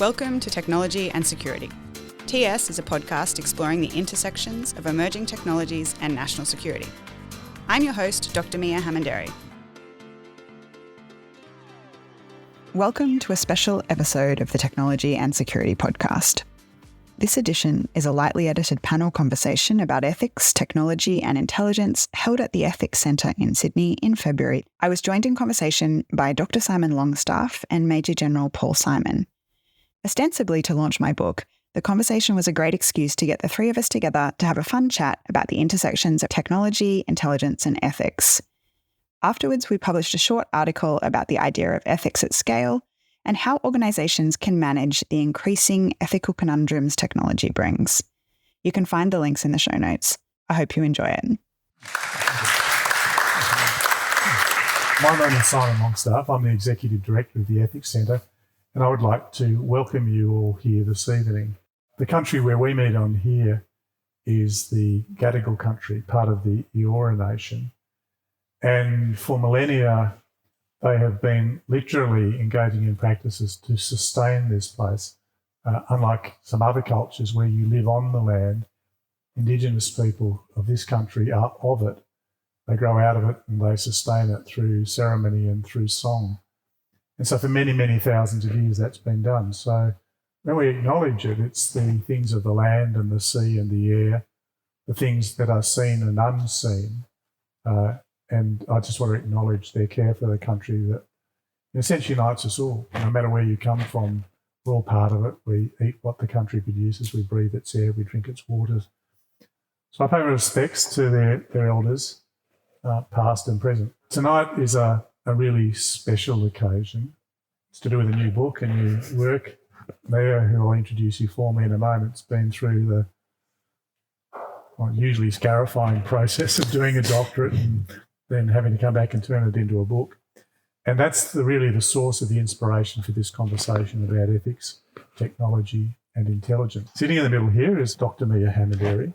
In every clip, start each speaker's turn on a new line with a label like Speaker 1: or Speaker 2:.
Speaker 1: Welcome to Technology and Security. TS is a podcast exploring the intersections of emerging technologies and national security. I'm your host, Dr Miah Hammond-Errey. Welcome to a special episode of the Technology and Security podcast. This edition is a lightly edited panel conversation about ethics, technology and intelligence held at the Ethics Centre in Sydney in February. I was joined in conversation by Dr Symon Longstaff and Major General Paul Symon. Ostensibly to launch my book, the conversation was a great excuse to get the three of us together to have a fun chat about the intersections of technology, intelligence and ethics. Afterwards, we published a short article about the idea of ethics at scale and how organisations can manage the increasing ethical conundrums technology brings. You can find the links in the show notes. I hope you enjoy it.
Speaker 2: My name is Symon Longstaff. I'm the Executive Director of the Ethics Centre, and I would like to welcome you all here this evening. The country where we meet on here is the Gadigal country, part of the Eora Nation. And for millennia, they have been literally engaging in practices to sustain this place. Unlike some other cultures where you live on the land, Indigenous people of this country are of it. They grow out of it and they sustain it through ceremony and through song. And so for many, many thousands of years that's been done. So when we acknowledge it, it's the things of the land and the sea and the air, the things that are seen and unseen. And I just want to acknowledge their care for the country that essentially unites us all. No matter where you come from, we're all part of it. We eat what the country produces. We breathe its air. We drink its waters. So I pay my respects to their elders, past and present. Tonight is a really special occasion. It's to do with a new book, a new work. Miah, who I'll introduce you for me in a moment, has been through the usually scarifying process of doing a doctorate and then having to come back and turn it into a book. And that's really the source of the inspiration for this conversation about ethics, technology and intelligence. Sitting in the middle here is Dr Miah Hammond-Errey.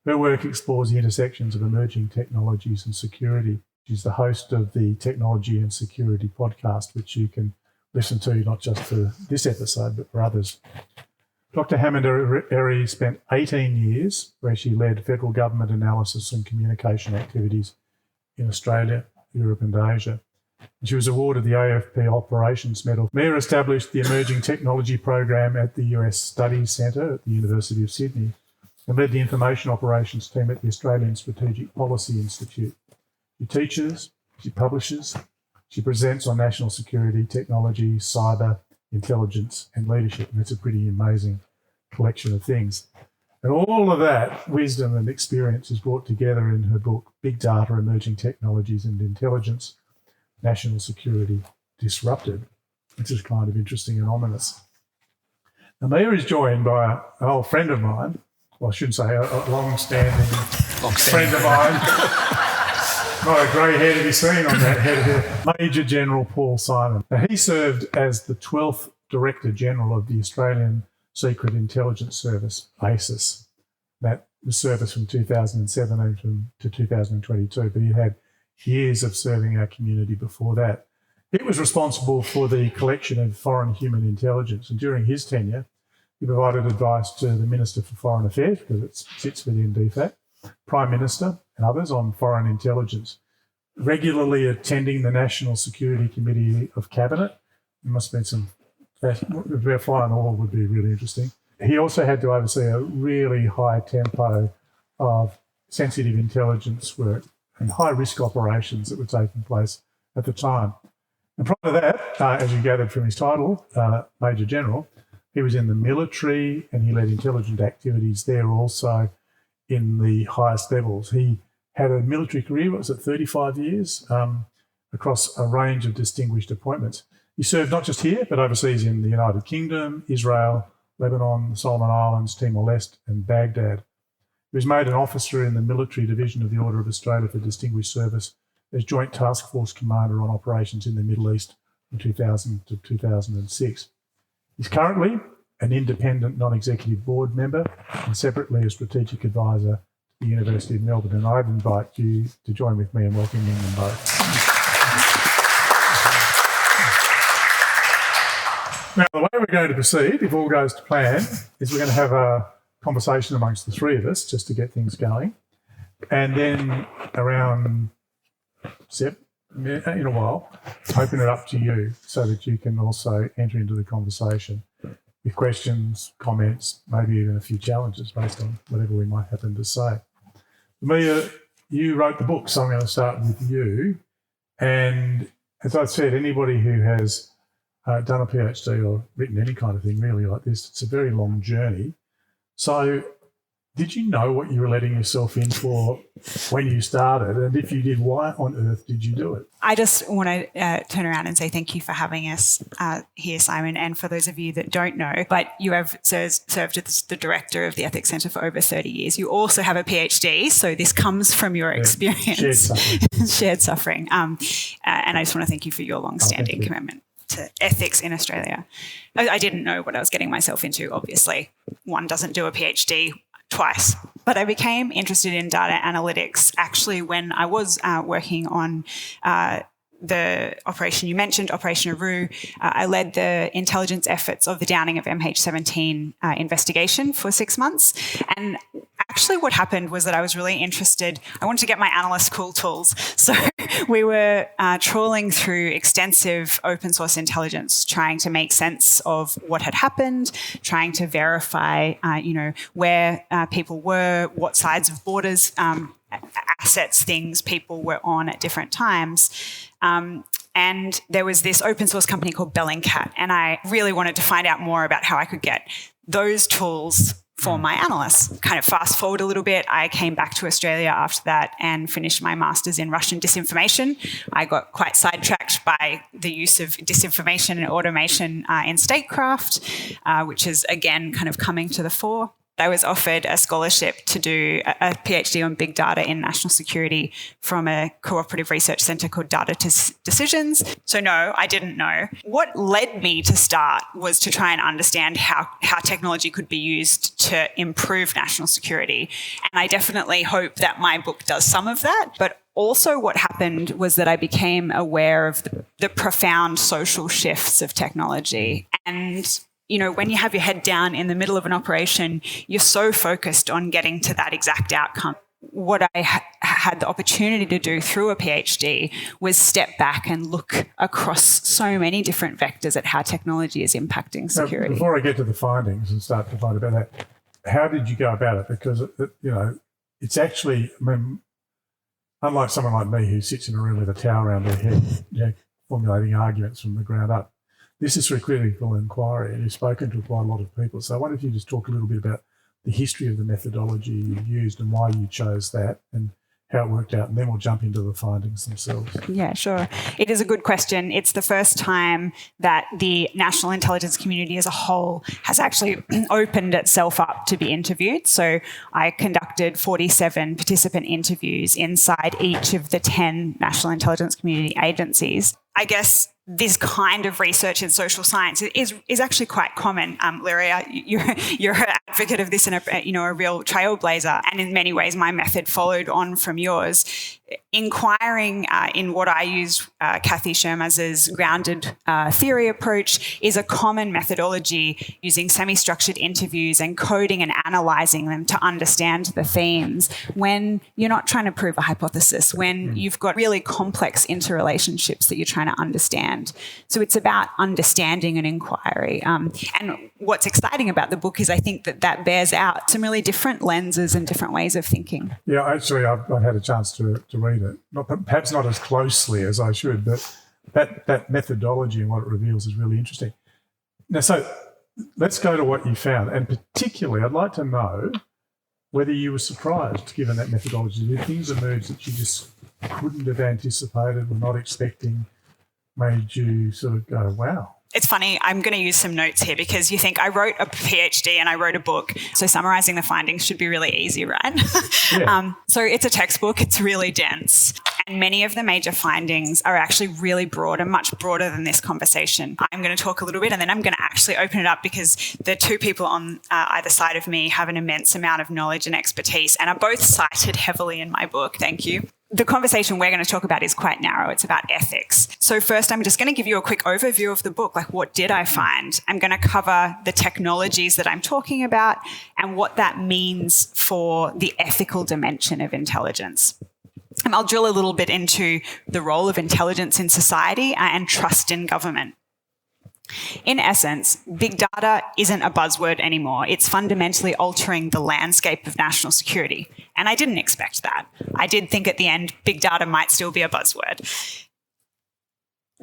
Speaker 2: Her work explores the intersections of emerging technologies and security. She's the host of the Technology and Security podcast, which you can listen to not just for this episode, but for others. Dr Hammond-Errey spent 18 years where she led federal government analysis and communication activities in Australia, Europe and Asia. She was awarded the AFP Operations Medal. Miah established the Emerging Technology Program at the US Studies Centre at the University of Sydney and led the Information Operations team at the Australian Strategic Policy Institute. She teaches, she publishes, she presents on national security, technology, cyber, intelligence and leadership. And it's a pretty amazing collection of things. And all of that wisdom and experience is brought together in her book, Big Data, Emerging Technologies and Intelligence, National Security Disrupted, which is kind of interesting and ominous. Now, Miah is joined by an old friend of mine, well, I shouldn't say a long-standing friend of mine. Not a grey hair to be seen on that head here. Major General Paul Symon. Now, he served as the 12th Director General of the Australian Secret Intelligence Service, ASIS. That was service from 2017 to 2022, but he had years of serving our community before that. He was responsible for the collection of foreign human intelligence, and during his tenure, he provided advice to the Minister for Foreign Affairs, because it sits within DFAT, Prime Minister and others on foreign intelligence, regularly attending the National Security Committee of Cabinet. There must have been some a fly on the wall would be really interesting. He also had to oversee a really high tempo of sensitive intelligence work and high-risk operations that were taking place at the time. And prior to that, as you gathered from his title, Major General, he was in the military and he led intelligent activities there also in the highest levels. He had a military career, what was it, 35 years, across a range of distinguished appointments. He served not just here, but overseas in the United Kingdom, Israel, Lebanon, the Solomon Islands, Timor-Leste and Baghdad. He was made an officer in the Military Division of the Order of Australia for Distinguished Service as Joint Task Force Commander on Operations in the Middle East from 2000 to 2006. He's currently an independent non-executive board member and separately a strategic advisor to the University of Melbourne. And I'd invite you to join with me in welcoming them both. Now, the way we're going to proceed, if all goes to plan, is we're going to have a conversation amongst the three of us just to get things going. And then around in a while, open it up to you so that you can also enter into the conversation with questions, comments, maybe even a few challenges based on whatever we might happen to say. Miah, you wrote the book, so I'm going to start with you. And as I said, anybody who has done a PhD or written any kind of thing really like this, it's a very long journey. So did you know what you were letting yourself in for when you started? And if you did, why on earth did you do it?
Speaker 3: I just want to turn around and say thank you for having us here, Symon. And for those of you that don't know, but you have served as the director of the Ethics Centre for over 30 years. You also have a PhD, so this comes from your experience. Shared suffering. And I just want to thank you for your long-standing commitment to ethics in Australia. I didn't know what I was getting myself into, obviously. One doesn't do a PhD twice. But I became interested in data analytics actually when I was working on the operation you mentioned, Operation Aru. I led the intelligence efforts of the downing of MH17 investigation for 6 months. And actually what happened was that I was really interested. I wanted to get my analyst cool tools. So we were trawling through extensive open source intelligence, trying to make sense of what had happened, trying to verify, where people were, what sides of borders, assets, things people were on at different times. And there was this open source company called Bellingcat, and I really wanted to find out more about how I could get those tools for my analysts. Kind of fast forward a little bit, I came back to Australia after that and finished my master's in Russian disinformation. I got quite sidetracked by the use of disinformation and automation in statecraft, which is again kind of coming to the fore. I was offered a scholarship to do a PhD on big data in national security from a cooperative research centre called Data Decisions. So no, I didn't know. What led me to start was to try and understand how technology could be used to improve national security. And I definitely hope that my book does some of that. But also what happened was that I became aware of the profound social shifts of technology. And when you have your head down in the middle of an operation, you're so focused on getting to that exact outcome. What I had the opportunity to do through a PhD was step back and look across so many different vectors at how technology is impacting security.
Speaker 2: Now, before I get to the findings and start to find about that, how did you go about it? Because, it's actually, unlike someone like me who sits in a room with a towel around their head, formulating arguments from the ground up, this is for critical inquiry, and you've spoken to quite a lot of people. So I wonder if you just talk a little bit about the history of the methodology you used and why you chose that and how it worked out, and then we'll jump into the findings themselves.
Speaker 3: Yeah, sure. It is a good question. It's the first time that the national intelligence community as a whole has actually opened itself up to be interviewed. So I conducted 47 participant interviews inside each of the 10 national intelligence community agencies. I guess this kind of research in social science is actually quite common. Larry, you're an advocate of this and a real trailblazer, and in many ways my method followed on from yours. Inquiring in what I use Kathy Shermaz's grounded theory approach is a common methodology using semi-structured interviews and coding and analysing them to understand the themes when you're not trying to prove a hypothesis, when you've got really complex interrelationships that you're trying to understand. So it's about understanding and inquiry. And what's exciting about the book is I think that bears out some really different lenses and different ways of thinking.
Speaker 2: Yeah, actually, I've had a chance to read it. Perhaps not as closely as I should, but that methodology and what it reveals is really interesting. Now, so let's go to what you found. And particularly, I'd like to know whether you were surprised, given that methodology. Did things emerge that you just couldn't have anticipated, were not expecting, made you sort of go, wow?
Speaker 3: It's funny, I'm going to use some notes here because you think I wrote a PhD and I wrote a book, so summarising the findings should be really easy, right?
Speaker 2: Yeah.
Speaker 3: So it's a textbook, it's really dense, and many of the major findings are actually really broad and much broader than this conversation. I'm going to talk a little bit and then I'm going to actually open it up because the two people on either side of me have an immense amount of knowledge and expertise and are both cited heavily in my book. Thank you. the conversation we're going to talk about is quite narrow. It's about ethics. So first, I'm just going to give you a quick overview of the book. Like, what did I find? I'm going to cover the technologies that I'm talking about and what that means for the ethical dimension of intelligence. And I'll drill a little bit into the role of intelligence in society and trust in government. In essence, big data isn't a buzzword anymore. It's fundamentally altering the landscape of national security. And I didn't expect that. I did think at the end, big data might still be a buzzword.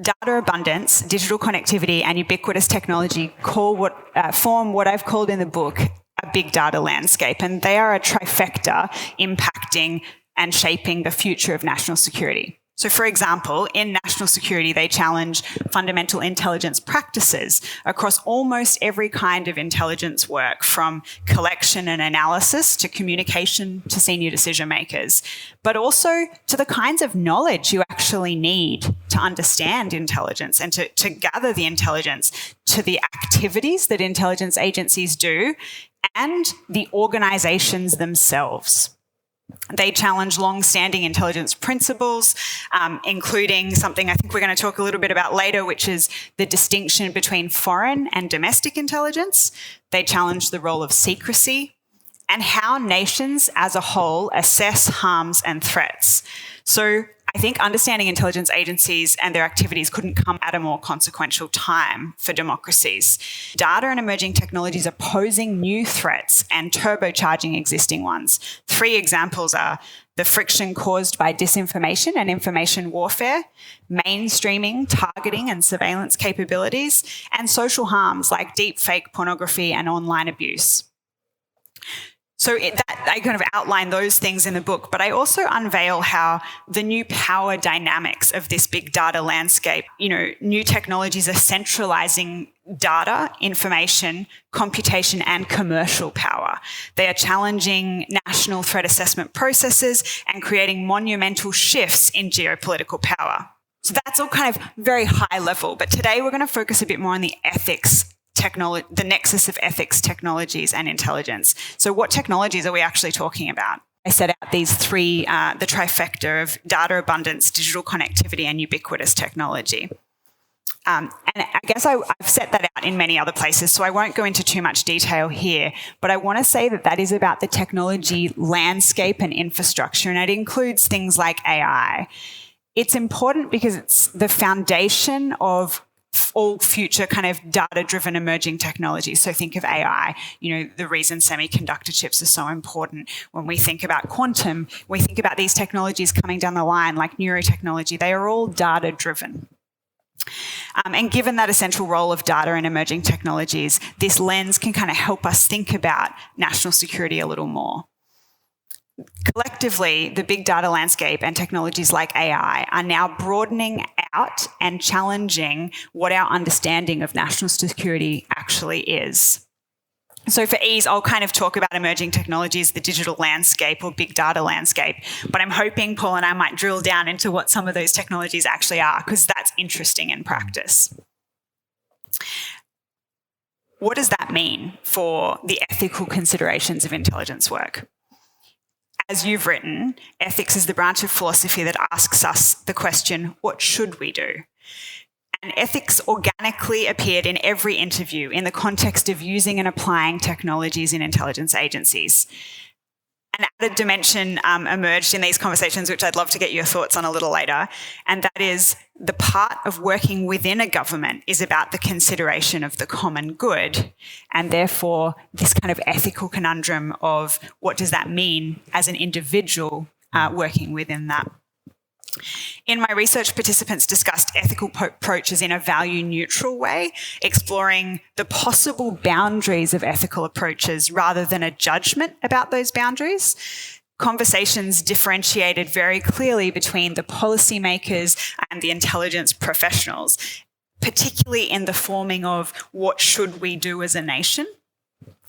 Speaker 3: Data abundance, digital connectivity, and ubiquitous technology form what I've called in the book a big data landscape. And they are a trifecta impacting and shaping the future of national security. So, for example, in national security, they challenge fundamental intelligence practices across almost every kind of intelligence work, from collection and analysis to communication to senior decision makers, but also to the kinds of knowledge you actually need to understand intelligence and to gather the intelligence, to the activities that intelligence agencies do, and the organizations themselves. They challenge long-standing intelligence principles, including something I think we're going to talk a little bit about later, which is the distinction between foreign and domestic intelligence. They challenge the role of secrecy and how nations as a whole assess harms and threats. So I think understanding intelligence agencies and their activities couldn't come at a more consequential time for democracies. Data and emerging technologies are posing new threats and turbocharging existing ones. 3 examples are the friction caused by disinformation and information warfare, mainstreaming, targeting and surveillance capabilities, and social harms like deepfake pornography and online abuse. So I kind of outline those things in the book, but I also unveil how the new power dynamics of this big data landscape, new technologies are centralizing data, information, computation, and commercial power. They are challenging national threat assessment processes and creating monumental shifts in geopolitical power. So that's all kind of very high level, but today we're going to focus a bit more on the ethics, the nexus of ethics, technologies, and intelligence. So what technologies are we actually talking about? I set out these 3, the trifecta of data abundance, digital connectivity, and ubiquitous technology. And I guess I've set that out in many other places, so I won't go into too much detail here, but I want to say that is about the technology landscape and infrastructure, and it includes things like AI. It's important because it's the foundation of all future kind of data-driven emerging technologies. So think of AI, the reason semiconductor chips are so important. When we think about quantum, we think about these technologies coming down the line like neurotechnology. They are all data-driven. And given that essential role of data and emerging technologies, this lens can kind of help us think about national security a little more. Collectively, the big data landscape and technologies like AI are now broadening out and challenging what our understanding of national security actually is. So for ease, I'll kind of talk about emerging technologies, the digital landscape or big data landscape, but I'm hoping Paul and I might drill down into what some of those technologies actually are, because that's interesting in practice. What does that mean for the ethical considerations of intelligence work? As you've written, ethics is the branch of philosophy that asks us the question, what should we do? And ethics organically appeared in every interview in the context of using and applying technologies in intelligence agencies. An added dimension emerged in these conversations, which I'd love to get your thoughts on a little later, and that is the part of working within a government is about the consideration of the common good, and therefore this kind of ethical conundrum of what does that mean as an individual working within that. In my research, participants discussed ethical approaches in a value-neutral way, exploring the possible boundaries of ethical approaches rather than a judgment about those boundaries. Conversations differentiated very clearly between the policymakers and the intelligence professionals, particularly in the forming of what should we do as a nation,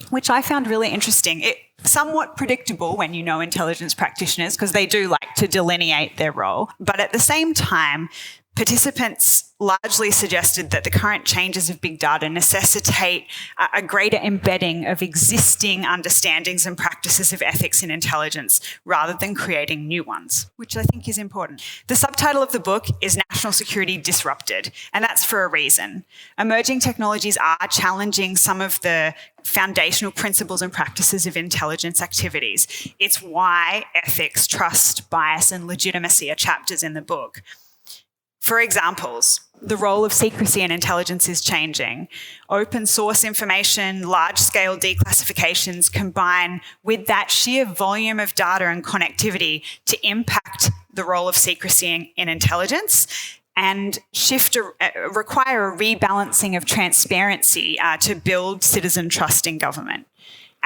Speaker 3: which I found really interesting. Somewhat predictable when you know intelligence practitioners, because they do like to delineate their role. But at the same time, participants largely suggested that the current changes of big data necessitate a greater embedding of existing understandings and practices of ethics in intelligence rather than creating new ones, which I think is important. The subtitle of the book is National Security Disrupted, and that's for a reason. Emerging technologies are challenging some of the foundational principles and practices of intelligence activities. It's why ethics, trust, bias, and legitimacy are chapters in the book. For examples, the role of secrecy in intelligence is changing. Open source information, large-scale declassifications combine with that sheer volume of data and connectivity to impact the role of secrecy in intelligence and require a rebalancing of transparency to build citizen trust in government.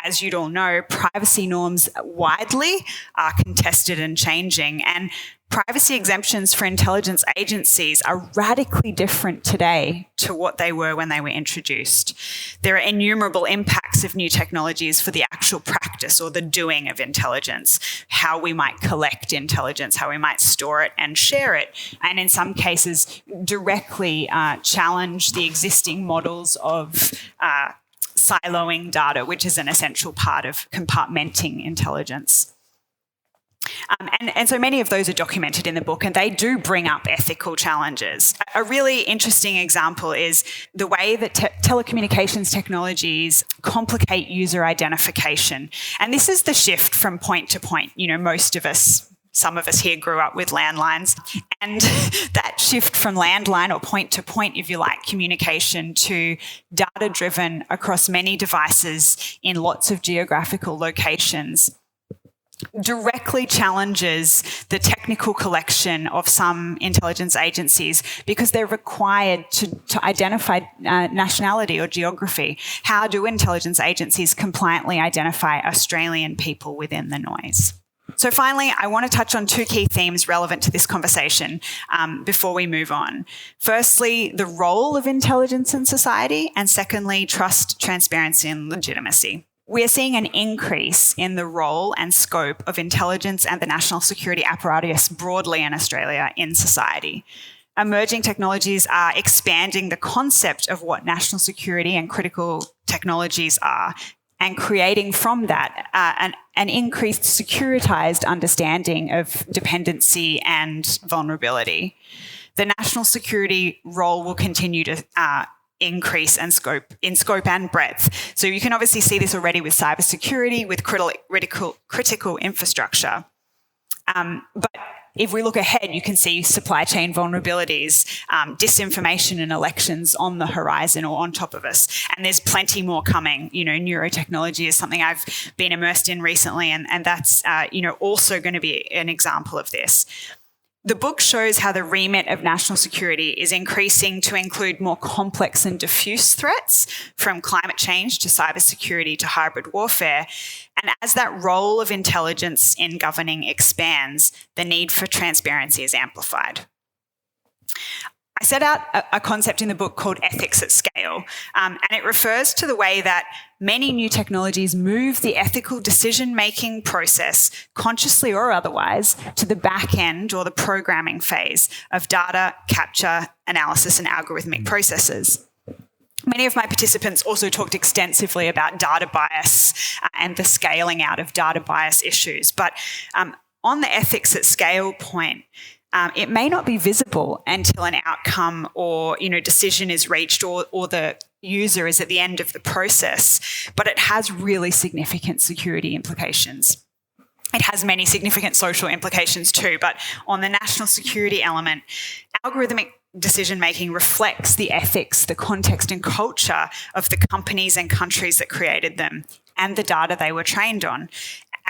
Speaker 3: As you'd all know, privacy norms widely are contested and changing, and privacy exemptions for intelligence agencies are radically different today to what they were when they were introduced. There are innumerable impacts of new technologies for the actual practice or the doing of intelligence, how we might collect intelligence, how we might store it and share it, and in some cases directly challenge the existing models of siloing data, which is an essential part of compartmenting intelligence. And so many of those are documented in the book, and they do bring up ethical challenges. A really interesting example is the way that telecommunications technologies complicate user identification. And this is the shift from point to point. You know, some of us here grew up with landlines, and that shift from landline or point to point, if you like, communication to data-driven across many devices in lots of geographical locations directly challenges the technical collection of some intelligence agencies because they're required to identify nationality or geography. How do intelligence agencies compliantly identify Australian people within the noise? So finally, I want to touch on two key themes relevant to this conversation before we move on. Firstly, the role of intelligence in society, and secondly, trust, transparency, and legitimacy. We are seeing an increase in the role and scope of intelligence and the national security apparatus broadly in Australia in society. Emerging technologies are expanding the concept of what national security and critical technologies are, and creating from that an increased securitized understanding of dependency and vulnerability. The national security role will continue to increase in scope and breadth. So you can obviously see this already with cybersecurity, with critical infrastructure. But if we look ahead, you can see supply chain vulnerabilities, disinformation in elections on the horizon or on top of us. And there's plenty more coming. You know, neurotechnology is something I've been immersed in recently, and that's, also going to be an example of this. The book shows how the remit of national security is increasing to include more complex and diffuse threats, from climate change to cybersecurity to hybrid warfare. And as that role of intelligence in governing expands, the need for transparency is amplified. I set out a concept in the book called ethics at scale, and it refers to the way that many new technologies move the ethical decision-making process, consciously or otherwise, to the back end or the programming phase of data capture, analysis, and algorithmic processes. Many of my participants also talked extensively about data bias and the scaling out of data bias issues. But on the ethics at scale point, it may not be visible until an outcome or decision is reached or the user is at the end of the process, but it has really significant security implications. It has many significant social implications too, but on the national security element, algorithmic decision-making reflects the ethics, the context and culture of the companies and countries that created them and the data they were trained on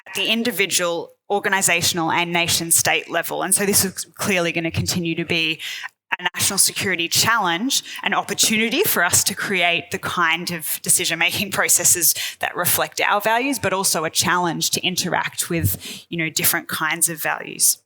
Speaker 3: at the individual, organisational and nation-state level. And so this is clearly going to continue to be a national security challenge, an opportunity for us to create the kind of decision-making processes that reflect our values, but also a challenge to interact with, different kinds of values.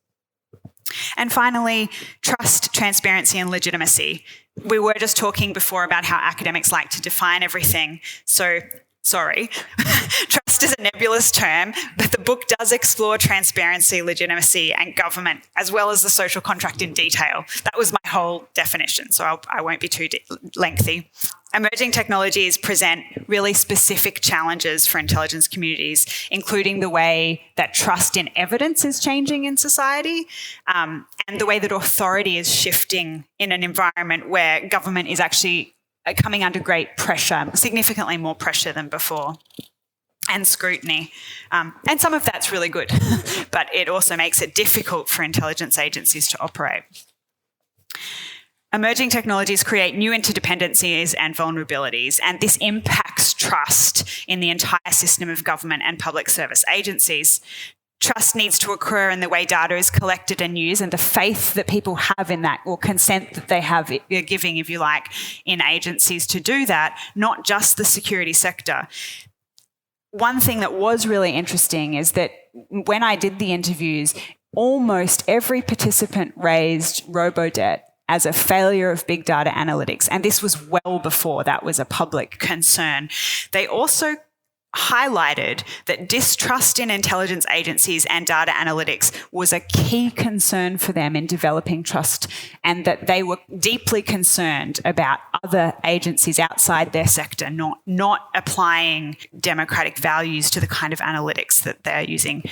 Speaker 3: And finally, trust, transparency and legitimacy. We were just talking before about how academics like to define everything. So, sorry. Trust, Trust is a nebulous term, but the book does explore transparency, legitimacy, and government, as well as the social contract in detail. That was my whole definition, so I won't be too lengthy. Emerging technologies present really specific challenges for intelligence communities, including the way that trust in evidence is changing in society, and the way that authority is shifting in an environment where government is actually coming under great pressure, significantly more pressure than before, and scrutiny. And some of that's really good, but it also makes it difficult for intelligence agencies to operate. Emerging technologies create new interdependencies and vulnerabilities, and this impacts trust in the entire system of government and public service agencies. Trust needs to occur in the way data is collected and used, and the faith that people have in that, or consent that they have, giving, if you like, in agencies to do that, not just the security sector. One thing that was really interesting is that when I did the interviews, almost every participant raised robo-debt as a failure of big data analytics, and this was well before that was a public concern. They also highlighted that distrust in intelligence agencies and data analytics was a key concern for them in developing trust, and that they were deeply concerned about other agencies outside their sector not applying democratic values to the kind of analytics that they're using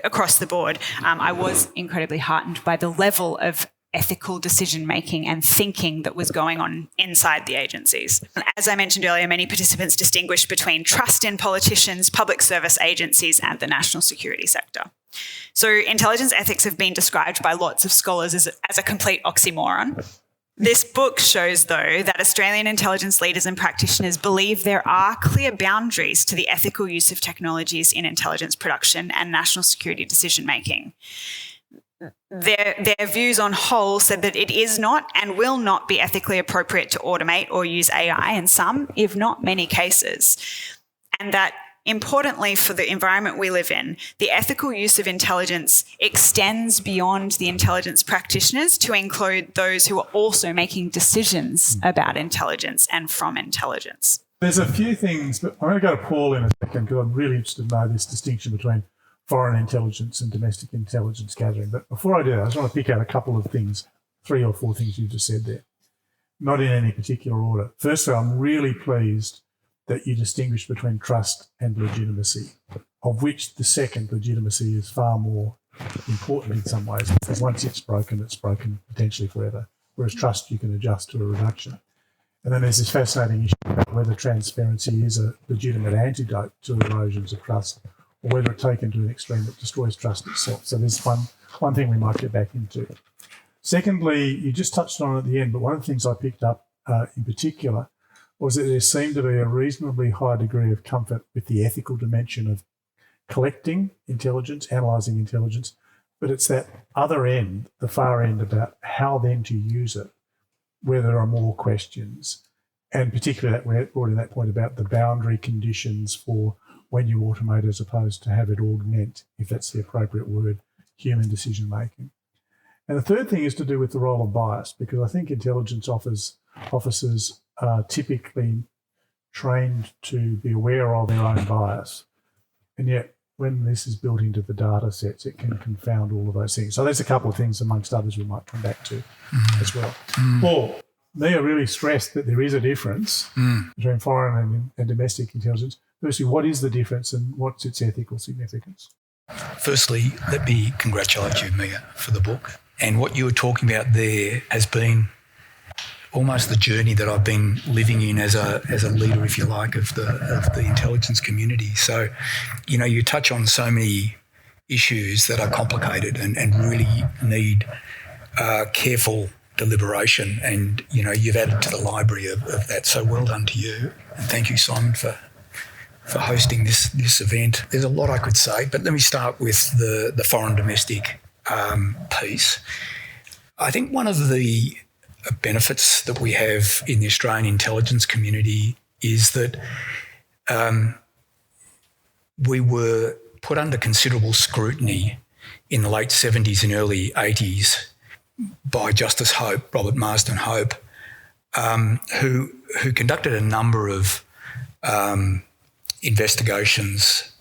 Speaker 3: across the board. I was incredibly heartened by the level of ethical decision-making and thinking that was going on inside the agencies. As I mentioned earlier, many participants distinguished between trust in politicians, public service agencies, and the national security sector. So intelligence ethics have been described by lots of scholars as a complete oxymoron. This book shows, though, that Australian intelligence leaders and practitioners believe there are clear boundaries to the ethical use of technologies in intelligence production and national security decision-making. Their views on whole said that it is not and will not be ethically appropriate to automate or use AI in some, if not many cases. And that, importantly for the environment we live in, the ethical use of intelligence extends beyond the intelligence practitioners to include those who are also making decisions about intelligence and from intelligence.
Speaker 2: There's a few things, but I'm going to go to Paul in a second because I'm really interested to know this distinction between foreign intelligence and domestic intelligence gathering. But before I do that, I just want to pick out a couple of things, 3 or 4 things you just said there, not in any particular order. Firstly, I'm really pleased that you distinguish between trust and legitimacy, of which the second, legitimacy, is far more important in some ways, because once it's broken potentially forever, whereas trust you can adjust to a reduction. And then there's this fascinating issue about whether transparency is a legitimate antidote to erosions of trust, or whether it's taken to an extreme that destroys trust itself. So there's one thing we might get back into. Secondly, you just touched on it at the end, but one of the things I picked up in particular was that there seemed to be a reasonably high degree of comfort with the ethical dimension of collecting intelligence, analysing intelligence, but it's that other end, the far end, about how then to use it, where there are more questions, and particularly that we're brought in that point about the boundary conditions for when you automate as opposed to have it augment, if that's the appropriate word, human decision-making. And the third thing is to do with the role of bias, because I think intelligence officers are typically trained to be aware of their own bias. And yet, when this is built into the data sets, it can confound all of those things. So there's a couple of things, amongst others, we might come back to as well. Paul, Miah really stressed that there is a difference between foreign and domestic intelligence. Firstly, what is the difference and what's its ethical significance?
Speaker 4: Firstly, let me congratulate you, Miah, for the book. And what you were talking about there has been almost the journey that I've been living in as a leader, if you like, of the intelligence community. So, you know, you touch on so many issues that are complicated and really need careful deliberation. And, you know, you've added to the library of that. So well done to you. And thank you, Symon, for hosting this event. There's a lot I could say, but let me start with the foreign domestic piece. I think one of the benefits that we have in the Australian intelligence community is that we were put under considerable scrutiny in the late 70s and early 80s by Justice Hope, Robert Marsden Hope, who conducted a number of investigations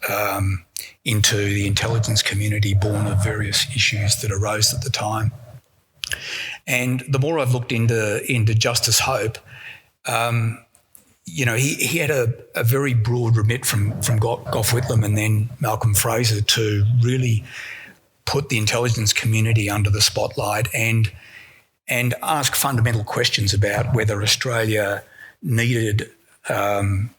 Speaker 4: into the intelligence community born of various issues that arose at the time. And the more I've looked into Justice Hope, he had a very broad remit from Gough Whitlam and then Malcolm Fraser to really put the intelligence community under the spotlight and ask fundamental questions about whether Australia needed to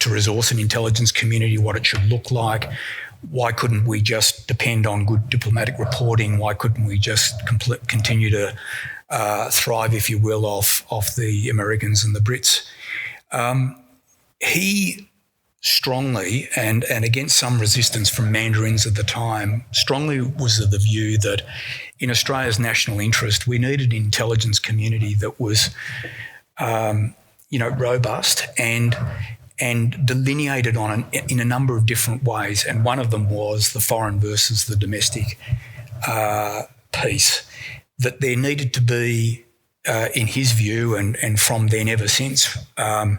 Speaker 4: resource an intelligence community, what it should look like. Why couldn't we just depend on good diplomatic reporting? Why couldn't we just continue to thrive, if you will, off the Americans and the Brits? He strongly, and against some resistance from Mandarins at the time, strongly was of the view that in Australia's national interest, we needed an intelligence community that was, robust and delineated in a number of different ways. And one of them was the foreign versus the domestic piece, that there needed to be, in his view, and from then ever since, I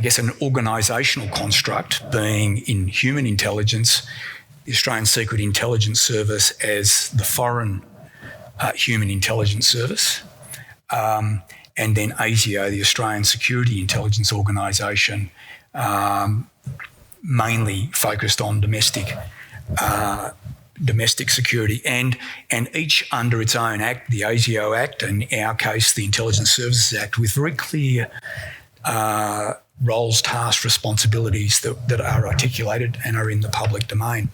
Speaker 4: guess an organisational construct being in human intelligence, the Australian Secret Intelligence Service as the foreign human intelligence service, and then ASIO, the Australian Security Intelligence Organisation, mainly focused on domestic security, and each under its own act, the ASIO Act, and in our case, the Intelligence Services Act, with very clear roles, tasks, responsibilities that are articulated and are in the public domain.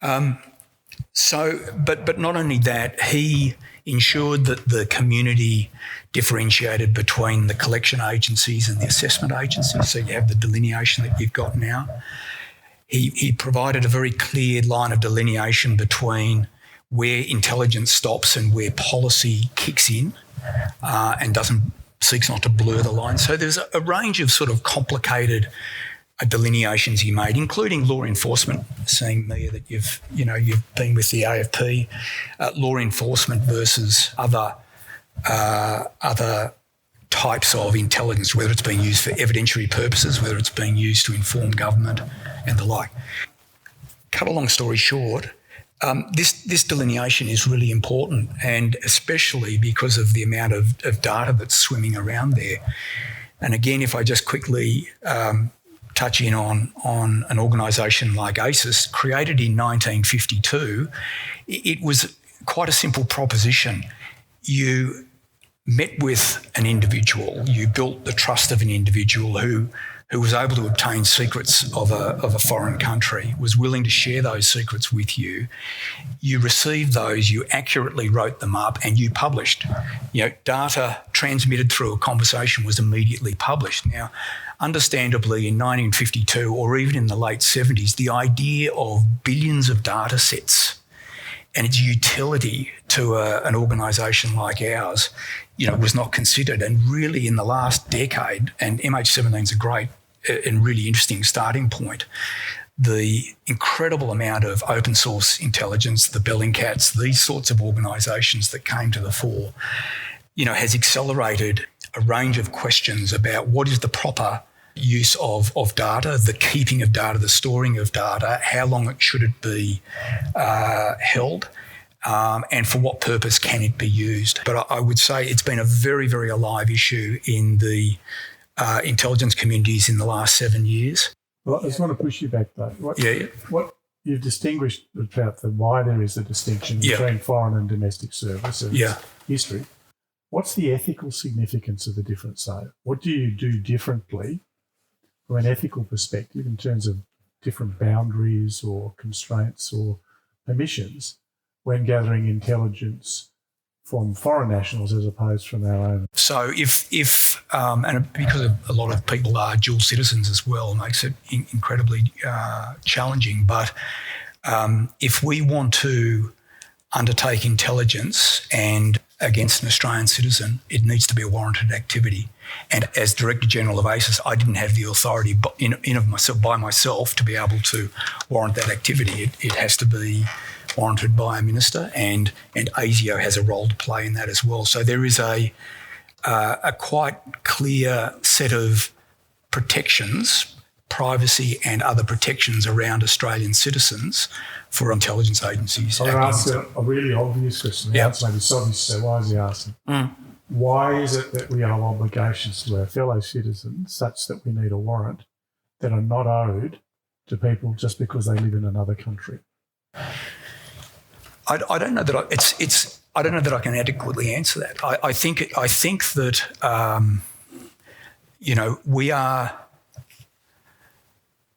Speaker 4: But not only that, he ensured that the community differentiated between the collection agencies and the assessment agencies, so you have the delineation that you've got now. He provided a very clear line of delineation between where intelligence stops and where policy kicks in, and seeks not to blur the line. So there's a range of sort of complicated delineations he made, including law enforcement. Seeing, Miah, that you've been with the AFP, law enforcement versus other types of intelligence, whether it's being used for evidentiary purposes, whether it's being used to inform government and the like. Cut a long story short, this delineation is really important, and especially because of the amount of data that's swimming around there. And again, if I just quickly touch in on an organisation like ASIS, created in 1952, it was quite a simple proposition. You met with an individual, you built the trust of an individual who was able to obtain secrets of a foreign country, was willing to share those secrets with you. You received those, you accurately wrote them up, and you published. Data transmitted through a conversation was immediately published. Now, understandably, in 1952 or even in the late 70s, the idea of billions of data sets and its utility to an organisation like ours, was not considered. And really in the last decade, and MH17 is a great and really interesting starting point, the incredible amount of open source intelligence, the Bellingcats, these sorts of organisations that came to the fore, has accelerated a range of questions about what is the proper use of data, the keeping of data, the storing of data, how long should it be held, and for what purpose can it be used. But I would say it's been a very, very alive issue in the intelligence communities in the last 7 years.
Speaker 2: Well, I just want to push you back though. What you've distinguished about why there is a distinction between foreign and domestic service and history. What's the ethical significance of the difference, though? What do you do differently from an ethical perspective in terms of different boundaries or constraints or permissions when gathering intelligence from foreign nationals as opposed from our own? So
Speaker 4: if and because a lot of people are dual citizens as well, makes it incredibly challenging. But if we want to undertake intelligence and against an Australian citizen, it needs to be a warranted activity. And as Director General of ASIS, I didn't have the authority by myself to be able to warrant that activity. It has to be warranted by a minister, and ASIO has a role to play in that as well. So there is a quite clear set of protections, privacy and other protections around Australian citizens for intelligence agencies.
Speaker 2: I'm going to ask a really obvious question.
Speaker 4: Yeah.
Speaker 2: Maybe it's obvious, so why is he asking? Why is it that we owe obligations to our fellow citizens such that we need a warrant that are not owed to people just because they live in another country?
Speaker 4: I don't know that I don't know that I can adequately answer that. I think that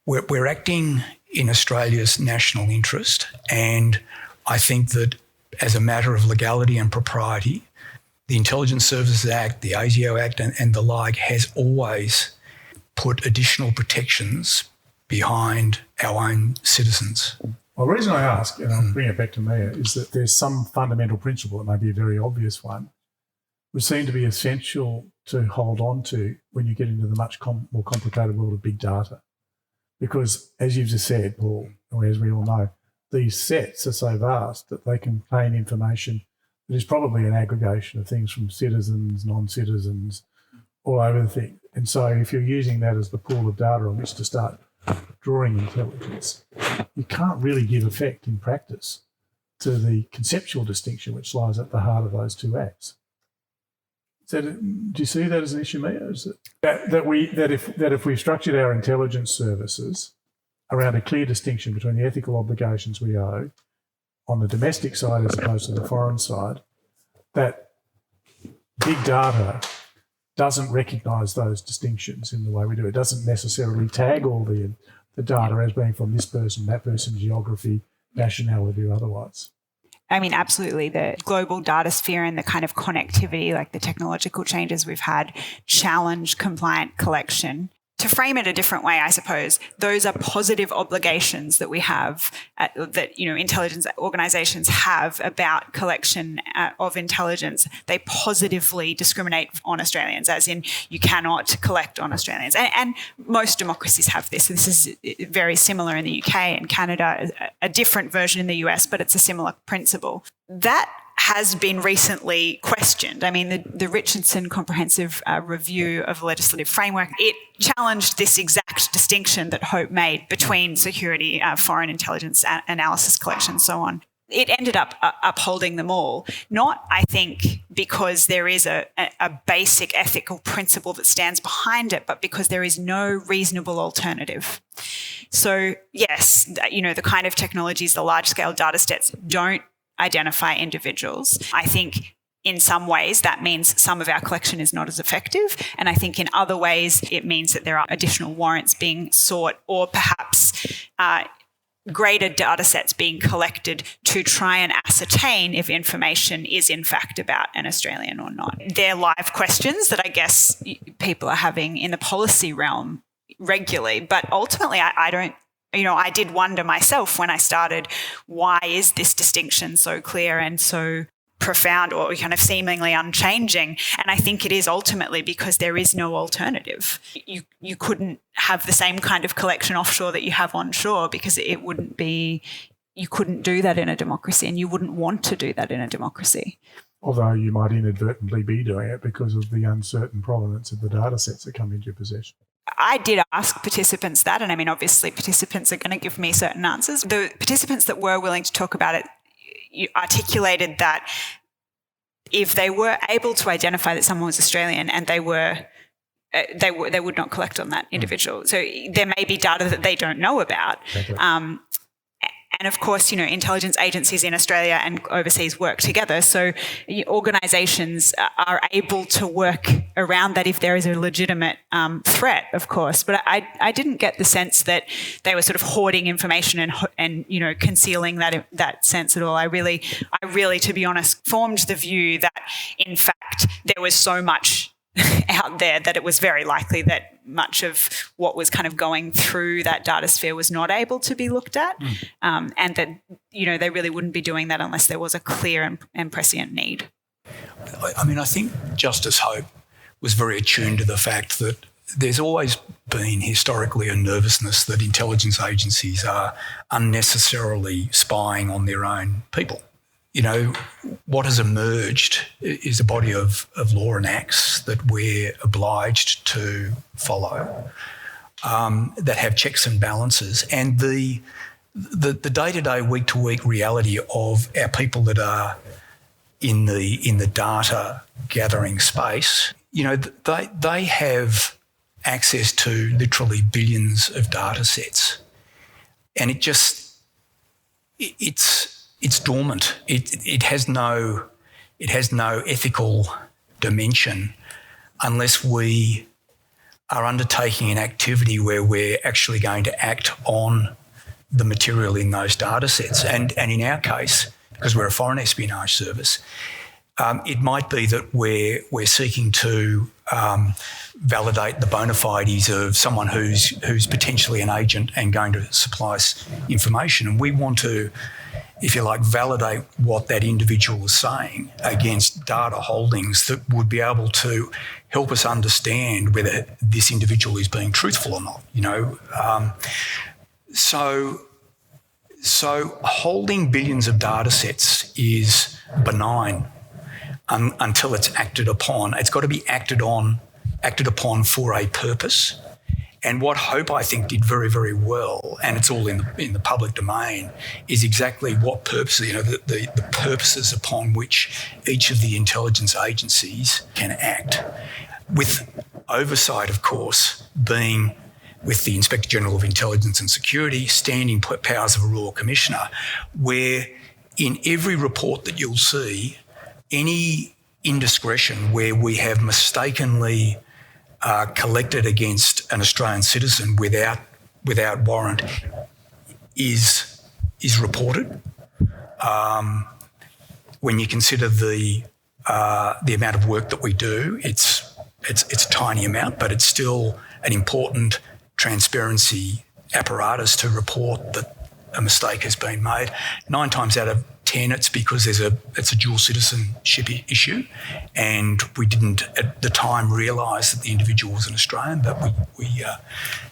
Speaker 4: we're acting in Australia's national interest, and I think that as a matter of legality and propriety, the Intelligence Services Act, the ASIO Act and the like has always put additional protections behind our own citizens.
Speaker 2: Well, the reason I ask, and I'll bring it back to Miah, is that there's some fundamental principle, it may be a very obvious one, which seem to be essential to hold on to when you get into the much more complicated world of big data. Because, as you've just said, Paul, or as we all know, these sets are so vast that they contain information that is probably an aggregation of things from citizens, non-citizens, all over the thing. And so if you're using that as the pool of data on which to start drawing intelligence, you can't really give effect in practice to the conceptual distinction which lies at the heart of those two acts. Do you see that as an issue, Miah? Is it that if we've structured our intelligence services around a clear distinction between the ethical obligations we owe on the domestic side as opposed to the foreign side, that big data doesn't recognise those distinctions in the way we do. It doesn't necessarily tag all the data as being from this person, that person, geography, nationality or otherwise.
Speaker 3: I mean, absolutely. The global data sphere and the kind of connectivity, like the technological changes we've had, challenge compliant collection. To frame it a different way, I suppose, those are positive obligations that we have, that intelligence organisations have about collection of intelligence. They positively discriminate on Australians, as in you cannot collect on Australians. And most democracies have this. This is very similar in the UK and Canada, a different version in the US, but it's a similar principle. That has been recently questioned. I mean, the Richardson Comprehensive Review of the Legislative Framework, it challenged this exact distinction that Hope made between security, foreign intelligence analysis collection, so on. It ended up upholding them all, not, I think, because there is a basic ethical principle that stands behind it, but because there is no reasonable alternative. So, yes, the kind of technologies, the large-scale data sets don't identify individuals. I think in some ways that means some of our collection is not as effective, and I think in other ways it means that there are additional warrants being sought, or perhaps greater data sets being collected to try and ascertain if information is in fact about an Australian or not. They're live questions that I guess people are having in the policy realm regularly, but ultimately I don't. I did wonder myself when I started, why is this distinction so clear and so profound or kind of seemingly unchanging? And I think it is ultimately because there is no alternative. You couldn't have the same kind of collection offshore that you have onshore, because it wouldn't be, you couldn't do that in a democracy, and you wouldn't want to do that in a democracy.
Speaker 2: Although you might inadvertently be doing it because of the uncertain provenance of the data sets that come into your possession.
Speaker 3: I did ask participants that, and I mean, obviously participants are going to give me certain answers. The participants that were willing to talk about it articulated that if they were able to identify that someone was Australian and they would not collect on that individual. So there may be data that they don't know about.
Speaker 2: Okay.
Speaker 3: And of course, intelligence agencies in Australia and overseas work together. So organisations are able to work around that if there is a legitimate threat, of course. But I didn't get the sense that they were sort of hoarding information and concealing that sense at all. I really, to be honest, formed the view that in fact there was so much out there that it was very likely that much of what was kind of going through that data sphere was not able to be looked at, and that they really wouldn't be doing that unless there was a clear and prescient need.
Speaker 4: I mean, I think Justice Hope was very attuned to the fact that there's always been historically a nervousness that intelligence agencies are unnecessarily spying on their own people. what has emerged is a body of law and acts that we're obliged to follow, that have checks and balances, and the day-to-day, week-to-week reality of our people that are in the data gathering space. They have access to literally billions of data sets, and it's dormant. It has no ethical dimension unless we are undertaking an activity where we're actually going to act on the material in those data sets. And in our case, because we're a foreign espionage service, it might be that we're seeking to validate the bona fides of someone who's potentially an agent and going to supply us information. And we want to, if you like, validate what that individual is saying against data holdings that would be able to help us understand whether this individual is being truthful or not, So holding billions of data sets is benign until it's acted upon. It's got to be acted upon for a purpose. And what Hope, I think, did very, very well, and it's all in the public domain, is exactly what purposes, the purposes upon which each of the intelligence agencies can act, with oversight, of course, being with the Inspector General of Intelligence and Security, standing powers of a Royal Commissioner, where in every report that you'll see, any indiscretion where we have mistakenly collected against an Australian citizen without warrant is reported. When you consider the amount of work that we do, it's a tiny amount, but it's still an important transparency apparatus to report that a mistake has been made. 9 times out of 10, it's because it's a dual citizenship issue, and we didn't at the time realise that the individual was an Australian. But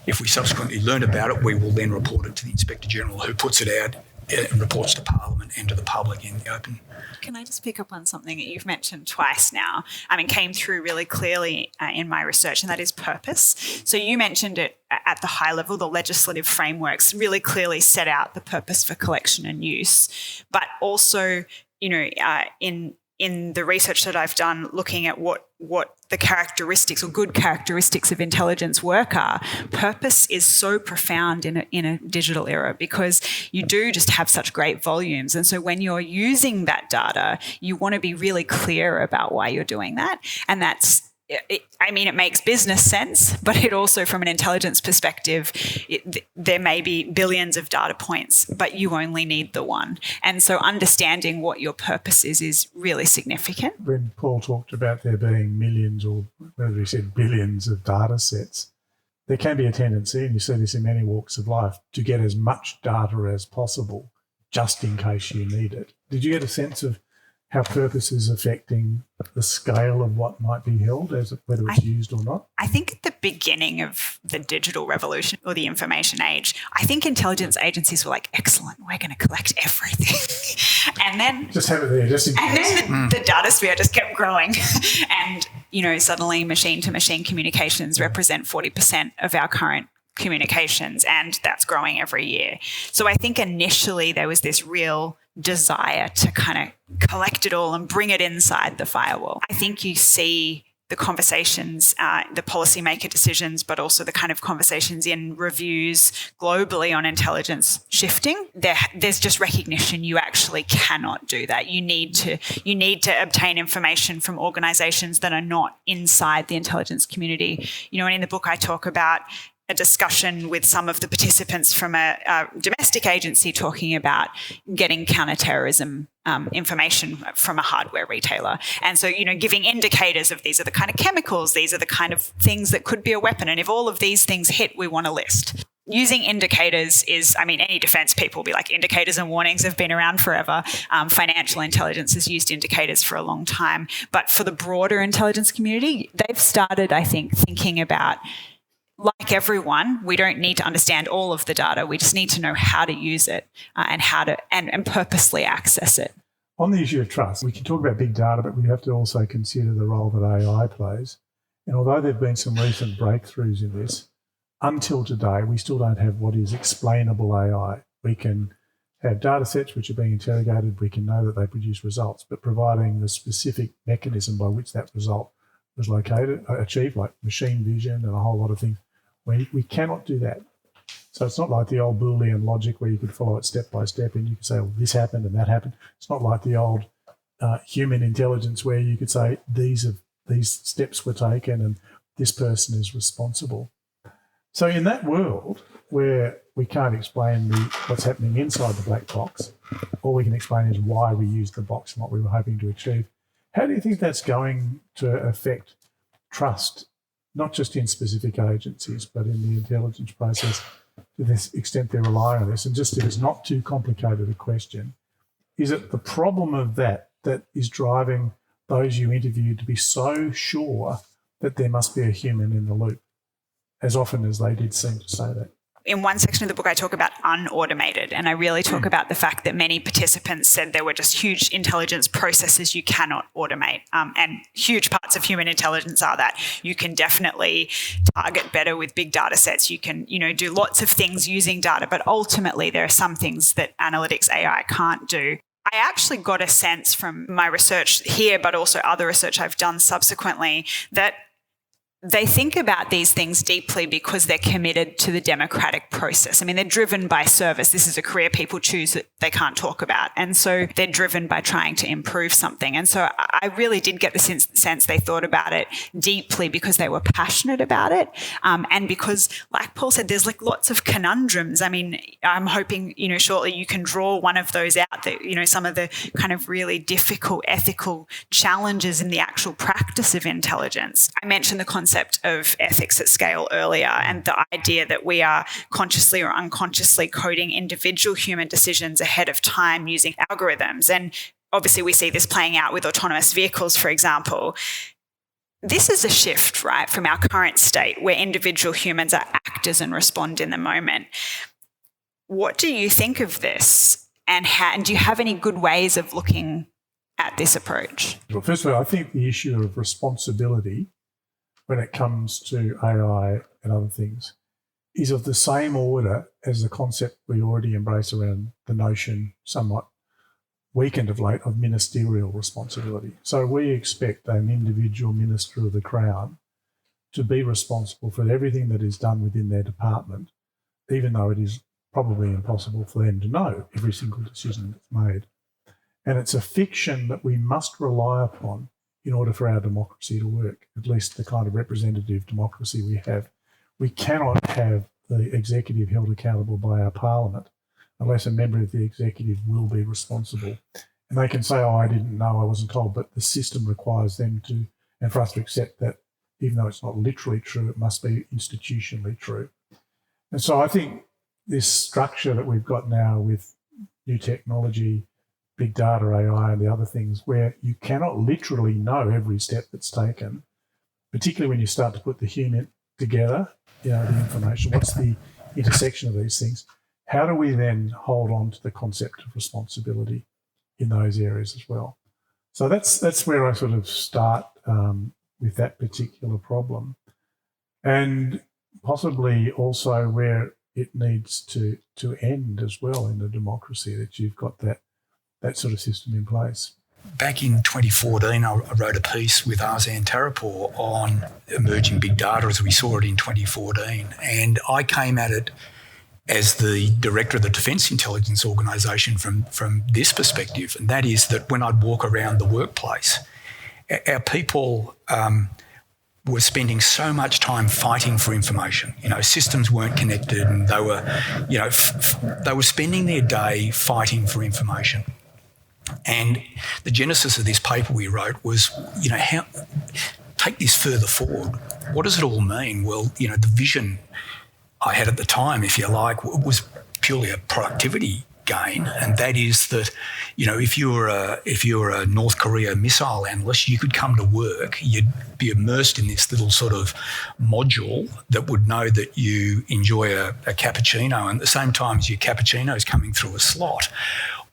Speaker 4: if we subsequently learn about it, we will then report it to the Inspector General, who puts it out and reports to Parliament and to the public in the open.
Speaker 3: Can I just pick up on something that you've mentioned twice now? Came through really clearly in my research, and that is purpose. So you mentioned it at the high level. The legislative frameworks really clearly set out the purpose for collection and use, but also, in the research that I've done, looking at what the characteristics or good characteristics of intelligence work are, purpose is so profound in a digital era, because you do just have such great volumes. And so when you're using that data, you want to be really clear about why you're doing that. And it makes business sense, but it also, from an intelligence perspective, there may be billions of data points, but you only need the one. And so understanding what your purpose is really significant.
Speaker 2: When Paul talked about there being millions, or whether he said billions of data sets, there can be a tendency, and you see this in many walks of life, to get as much data as possible just in case you need it. Did you get a sense of how purpose is affecting the scale of what might be held, whether it's used or not? I
Speaker 3: think at the beginning of the digital revolution or the information age, I think intelligence agencies were like, excellent, we're going to collect everything. And then
Speaker 2: just have it there, just in case.
Speaker 3: And then the data sphere just kept growing. And, suddenly machine-to-machine communications represent 40% of our current communications, and that's growing every year. So I think initially there was this real desire to kind of collect it all and bring it inside the firewall. I think you see the conversations, the policymaker decisions, but also the kind of conversations in reviews globally on intelligence shifting. There's just recognition you actually cannot do that. You need to obtain information from organisations that are not inside the intelligence community. And in the book I talk about a discussion with some of the participants from a domestic agency talking about getting counterterrorism information from a hardware retailer. And so, giving indicators of these are the kind of chemicals, these are the kind of things that could be a weapon. And if all of these things hit, we want a list. Using indicators is, any defence people will be like, indicators and warnings have been around forever. Financial intelligence has used indicators for a long time. But for the broader intelligence community, they've started, I think, thinking about, like everyone, we don't need to understand all of the data. We just need to know how to use it and how to and purposely access it.
Speaker 2: On the issue of trust, we can talk about big data, but we have to also consider the role that AI plays. And although there have been some recent breakthroughs in this, until today, we still don't have what is explainable AI. We can have data sets which are being interrogated, we can know that they produce results, but providing the specific mechanism by which that result was achieved, like machine vision and a whole lot of things, we cannot do that. So it's not like the old Boolean logic where you could follow it step by step and you could say, well, this happened and that happened. It's not like the old human intelligence where you could say these steps were taken and this person is responsible. So in that world where we can't explain what's happening inside the black box, all we can explain is why we used the box and what we were hoping to achieve. How do you think that's going to affect trust, not just in specific agencies, but in the intelligence process to the extent they rely on this? And just if it's not too complicated a question, is it the problem of that is driving those you interviewed to be so sure that there must be a human in the loop, as often as they did seem to say that?
Speaker 3: In one section of the book, I talk about unautomated, and I really talk about the fact that many participants said there were just huge intelligence processes you cannot automate, and huge parts of human intelligence are that. You can definitely target better with big data sets. You can, do lots of things using data, but ultimately there are some things that analytics AI can't do. I actually got a sense from my research here, but also other research I've done subsequently, that they think about these things deeply because they're committed to the democratic process. I mean, they're driven by service. This is a career people choose that they can't talk about. And so they're driven by trying to improve something. And so I really did get the sense they thought about it deeply because they were passionate about it. And because, like Paul said, there's lots of conundrums. I mean, I'm hoping, shortly you can draw one of those out, that, some of the kind of really difficult ethical challenges in the actual practice of intelligence. I mentioned the concept of ethics at scale earlier, and the idea that we are consciously or unconsciously coding individual human decisions ahead of time using algorithms. And obviously we see this playing out with autonomous vehicles, for example. This is a shift, right, from our current state where individual humans are actors and respond in the moment. What do you think of this? And do you have any good ways of looking at this approach?
Speaker 2: Well, first of all, I think the issue of responsibility when it comes to AI and other things is of the same order as the concept we already embrace around the notion, somewhat weakened of late, of ministerial responsibility. So we expect an individual minister of the Crown to be responsible for everything that is done within their department, even though it is probably impossible for them to know every single decision that's made. And it's a fiction that we must rely upon in order for our democracy to work, at least the kind of representative democracy we have. We cannot have the executive held accountable by our parliament unless a member of the executive will be responsible. And they can say, oh, I didn't know, I wasn't told, but the system requires them to, and for us to accept that, even though it's not literally true, it must be institutionally true. And so I think this structure that we've got now with new technology, big data, AI, and the other things, where you cannot literally know every step that's taken, particularly when you start to put the human together, the information, what's the intersection of these things? How do we then hold on to the concept of responsibility in those areas as well? So that's where I sort of start with that particular problem. And possibly also where it needs to end as well in a democracy, that you've got that sort of system in place.
Speaker 4: Back in 2014, I wrote a piece with Arzan Tarapur on emerging big data as we saw it in 2014. And I came at it as the director of the Defence Intelligence Organisation from this perspective, and that is that when I'd walk around the workplace, our people were spending so much time fighting for information. Systems weren't connected, and they were, they were spending their day fighting for information. And the genesis of this paper we wrote was, how take this further forward. What does it all mean? Well, the vision I had at the time, if you like, was purely a productivity gain, and that is that, if you're a North Korea missile analyst, you could come to work, you'd be immersed in this little sort of module that would know that you enjoy a cappuccino, and at the same time as your cappuccino is coming through a slot.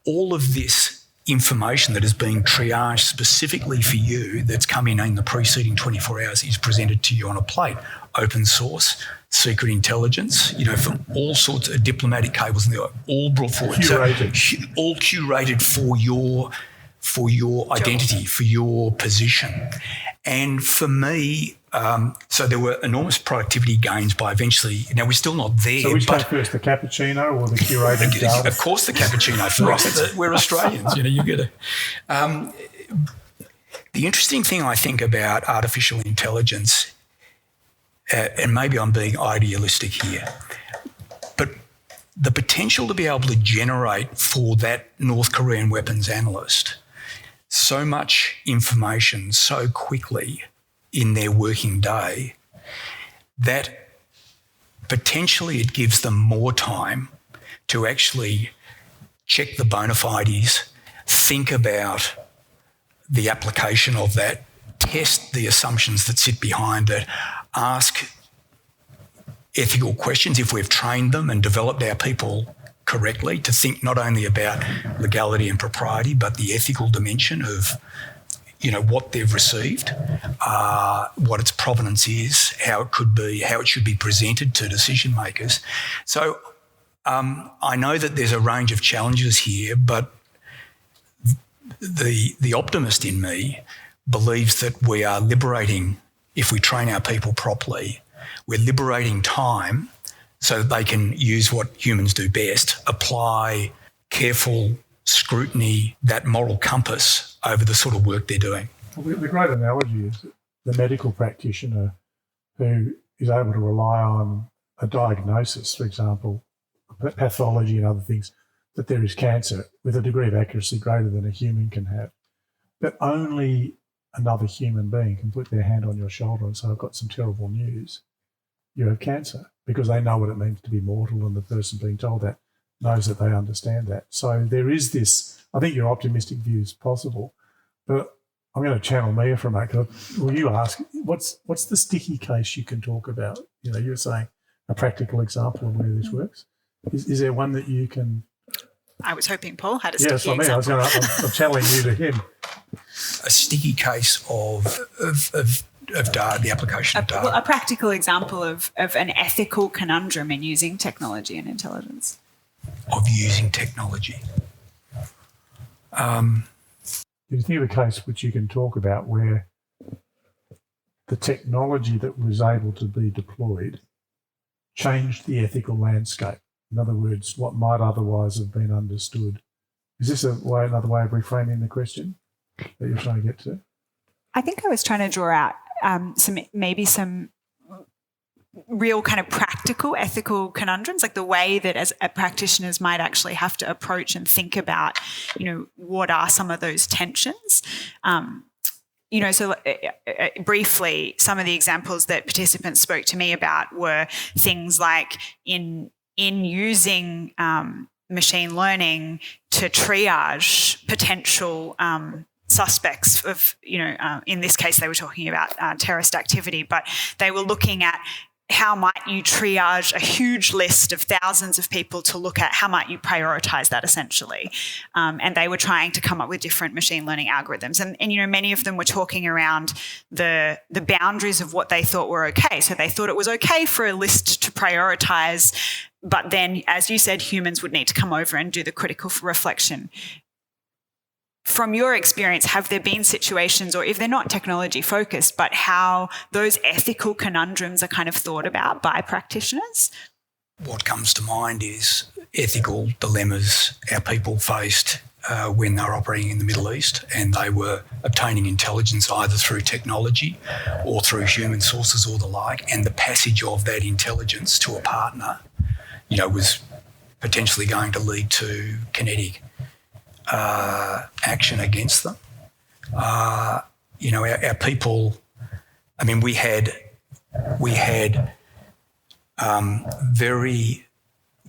Speaker 4: All of this information that has been triaged specifically for you that's come in the preceding 24 hours is presented to you on a plate. Open source, secret intelligence, from all sorts of diplomatic cables, and they're all brought forward.
Speaker 2: Curated.
Speaker 4: So, all curated for your identity, for your position. And for me, so there were enormous productivity gains by eventually, now we're still not there.
Speaker 2: So which came first, the cappuccino or the curated data?
Speaker 4: Of course the cappuccino first. We're Australians, you get it. The interesting thing I think about artificial intelligence, and maybe I'm being idealistic here, but the potential to be able to generate for that North Korean weapons analyst so much information so quickly in their working day that potentially it gives them more time to actually check the bona fides, think about the application of that, test the assumptions that sit behind it, ask ethical questions if we've trained them and developed our people correctly to think not only about legality and propriety, but the ethical dimension of, what they've received, what its provenance is, how it could be, how it should be presented to decision makers. So I know that there's a range of challenges here, but the optimist in me believes that we are liberating, if we train our people properly, we're liberating time so that they can use what humans do best, apply careful scrutiny, that moral compass over the sort of work they're doing.
Speaker 2: Well, the great analogy is the medical practitioner who is able to rely on a diagnosis, for example, pathology and other things, that there is cancer with a degree of accuracy greater than a human can have. But only another human being can put their hand on your shoulder and say, I've got some terrible news. You have cancer, because they know what it means to be mortal, and the person being told that knows that they understand that. So there is this, I think your optimistic view is possible, but I'm going to channel Miah for a moment. Will you ask, what's the sticky case you can talk about? You're saying a practical example of where this works. Is there one that you can?
Speaker 3: I was hoping Paul had a sticky
Speaker 2: example. Yes, I'm channeling you to him.
Speaker 4: A sticky case of data, the application of data.
Speaker 3: Well, a practical example of an ethical conundrum in using technology and intelligence.
Speaker 4: Of using technology.
Speaker 2: Do you think of a case which you can talk about where the technology that was able to be deployed changed the ethical landscape? In other words, what might otherwise have been understood. Is this another way of reframing the question that you're trying to get to?
Speaker 3: I think I was trying to draw out some real kind of practical ethical conundrums, like the way that as practitioners might actually have to approach and think about, what are some of those tensions. So briefly, some of the examples that participants spoke to me about were things like in using machine learning to triage potential suspects of, in this case, they were talking about terrorist activity, but they were looking at how might you triage a huge list of thousands of people to look at how might you prioritise that essentially. And they were trying to come up with different machine learning algorithms. And many of them were talking around the boundaries of what they thought were okay. So they thought it was okay for a list to prioritise, but then, as you said, humans would need to come over and do the critical reflection. From your experience, have there been situations, or if they're not technology focused, but how those ethical conundrums are kind of thought about by practitioners?
Speaker 4: What comes to mind is ethical dilemmas our people faced when they were operating in the Middle East, and they were obtaining intelligence either through technology or through human sources or the like, and the passage of that intelligence to a partner, was potentially going to lead to kinetic action against them. Our people, we had very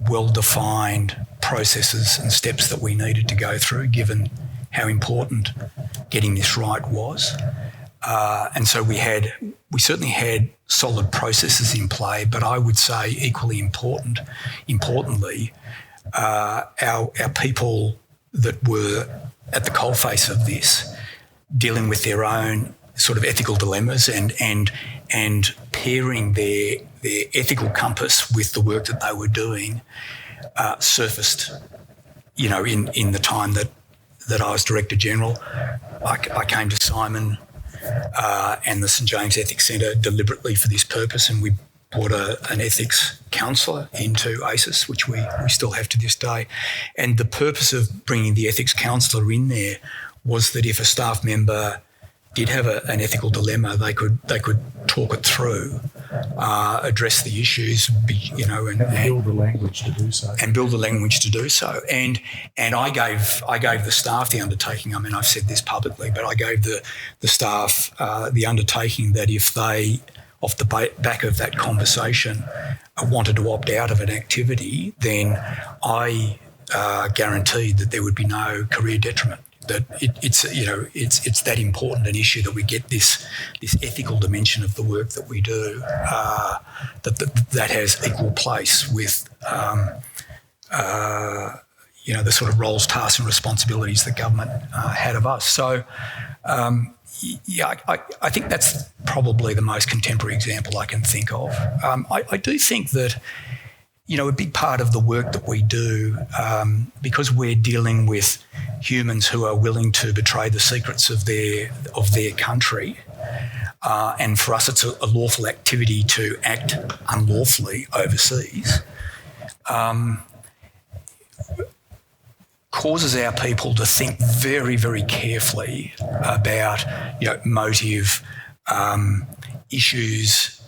Speaker 4: well-defined processes and steps that we needed to go through, given how important getting this right was. And so we certainly had solid processes in play, but I would say equally importantly, our people that were at the coalface of this, dealing with their own sort of ethical dilemmas and pairing their ethical compass with the work that they were doing, surfaced, in the time that I was Director General. I came to Symon and the St James Ethics Centre deliberately for this purpose, and we brought an ethics counsellor into ACES, which we still have to this day. And the purpose of bringing the ethics counsellor in there was that if a staff member did have an ethical dilemma, they could talk it through, address the issues, and
Speaker 2: build the language to do so. And I gave the staff the undertaking. I mean, I've said this publicly, but I gave the staff the undertaking that if they, off the back of that conversation, wanted to opt out of an activity, then I guaranteed that there would be no career detriment. That it's that important an issue that we get this ethical dimension of the work that we do, that has equal place with the sort of roles, tasks, and responsibilities that government had of us. So. I think that's probably the most contemporary example I can think of. I do think that, a big part of the work that we do, because we're dealing with humans who are willing to betray the secrets of their country, and for us it's a lawful activity to act unlawfully overseas, causes our people to think very, very carefully about, motive, issues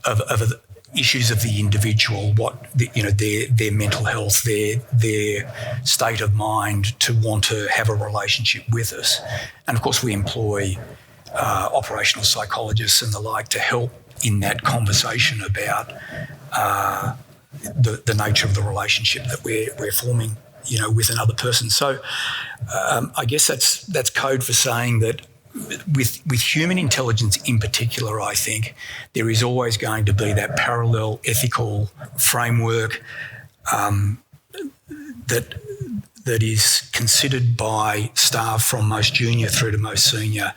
Speaker 2: of the individual, their mental health, their state of mind to want to have a relationship with us. And of course, we employ operational psychologists and the like to help in that conversation about the nature of the relationship that we're forming, with another person. So I guess that's code for saying that with human intelligence in particular, I think there is always going to be that parallel ethical framework that is considered by staff from most junior through to most senior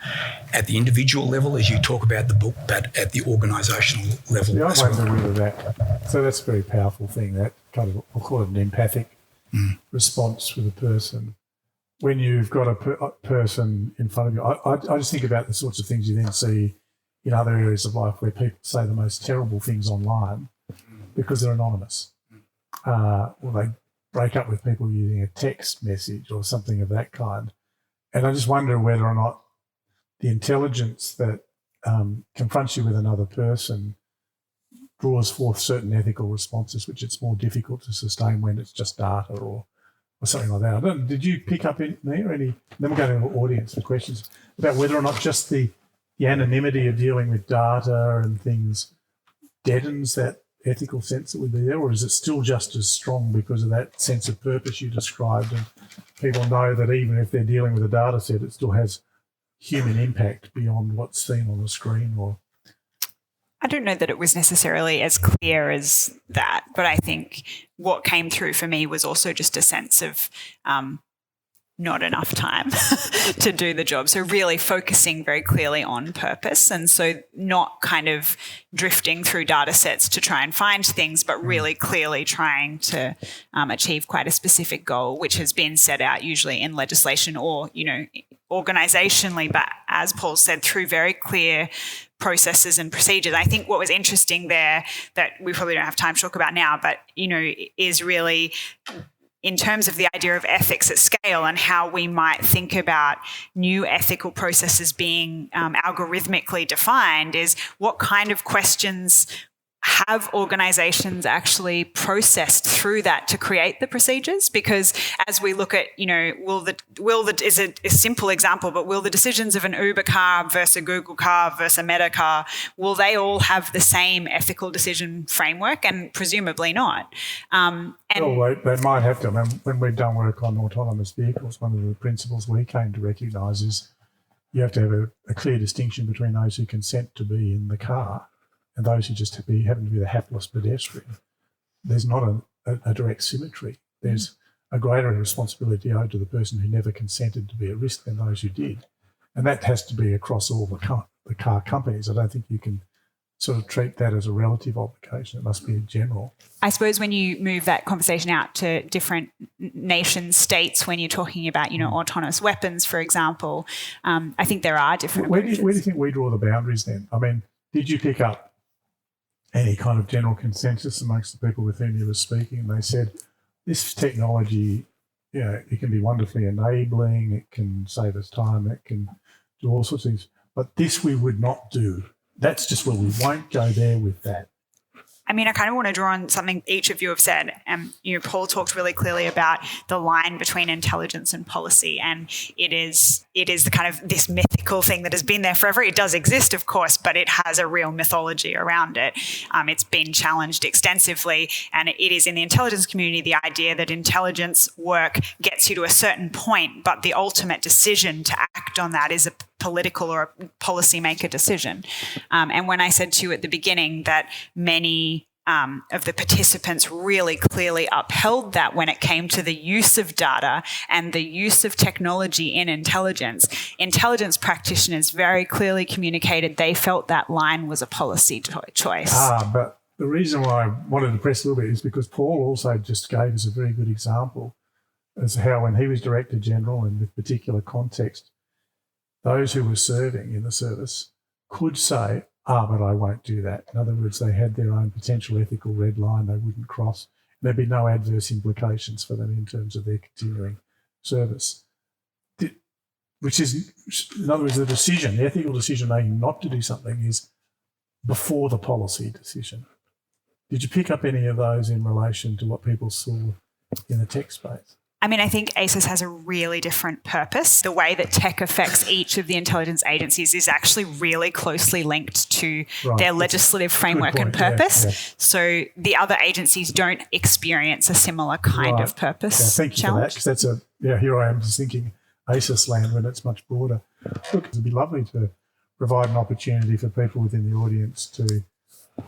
Speaker 2: at the individual level, as you talk about the book, but at the organisational level. Yeah, I wonder whether that. So that's a very powerful thing. That kind of, I'll call it an empathic response with a person. When you've got a person in front of you, I just think about the sorts of things you then see in other areas of life where people say the most terrible things online because they're anonymous. Or they break up with people using a text message or something of that kind. And I just wonder whether or not the intelligence that confronts you with another person draws forth certain ethical responses, which it's more difficult to sustain when it's just data or something like that. Did you pick up any? Then we'll go to the audience for questions about whether or not just the anonymity of dealing with data and things deadens that ethical sense that would be there, or is it still just as strong because of that sense of purpose you described, and people know that even if they're dealing with a data set, it still has human impact beyond what's seen on the screen? Or
Speaker 3: I don't know that it was necessarily as clear as that, but I think what came through for me was also just a sense of not enough time to do the job. So really focusing very clearly on purpose, and so not kind of drifting through data sets to try and find things, but really clearly trying to achieve quite a specific goal, which has been set out usually in legislation or, organisationally, but as Paul said, through very clear processes and procedures. I think what was interesting there that we probably don't have time to talk about now, but, is really in terms of the idea of ethics at scale and how we might think about new ethical processes being algorithmically defined, is what kind of questions have organisations actually processed through that to create the procedures? Because as we look at, is a simple example, but will the decisions of an Uber car versus a Google car versus a Meta car, will they all have the same ethical decision framework? And presumably not.
Speaker 2: Well, they might have to. I mean, when we've done work on autonomous vehicles, one of the principles we came to recognise is you have to have a clear distinction between those who consent to be in the car and those who just happen to be the hapless pedestrian. There's not a direct symmetry. There's a greater responsibility owed to the person who never consented to be at risk than those who did. And that has to be across all the car companies. I don't think you can sort of treat that as a relative obligation. It must be a general.
Speaker 3: I suppose when you move that conversation out to different nation states, when you're talking about, autonomous weapons, for example, I think there are different approaches.
Speaker 2: Where do you think we draw the boundaries then? I mean, did you pick up any kind of general consensus amongst the people with whom you were speaking? And they said, this technology, it can be wonderfully enabling, it can save us time, it can do all sorts of things, but this we would not do. That's just where we won't go there with that.
Speaker 3: I mean, I kind of want to draw on something each of you have said. Paul talked really clearly about the line between intelligence and policy, and it is the kind of this mythical thing that has been there forever. It does exist, of course, but it has a real mythology around it. It's been challenged extensively, and it is in the intelligence community the idea that intelligence work gets you to a certain point, but the ultimate decision to act on that is a political or a policymaker decision. And when I said to you at the beginning that many of the participants really clearly upheld that when it came to the use of data and the use of technology in intelligence practitioners very clearly communicated they felt that line was a policy choice.
Speaker 2: But the reason why I wanted to press a little bit is because Paul also just gave us a very good example as to how when he was Director General and with particular context, those who were serving in the service could say, but I won't do that. In other words, they had their own potential ethical red line they wouldn't cross. There'd be no adverse implications for them in terms of their continuing service. Which is, in other words, the ethical decision making not to do something is before the policy decision. Did you pick up any of those in relation to what people saw in the tech space?
Speaker 3: I mean, I think ACES has a really different purpose. The way that tech affects each of the intelligence agencies is actually really closely linked to their legislative framework and purpose. Yeah. So the other agencies don't experience a similar kind of purpose
Speaker 2: thank you
Speaker 3: challenge.
Speaker 2: For that, because that's here I am just thinking ACES land when it's much broader. Look, it'd be lovely to provide an opportunity for people within the audience to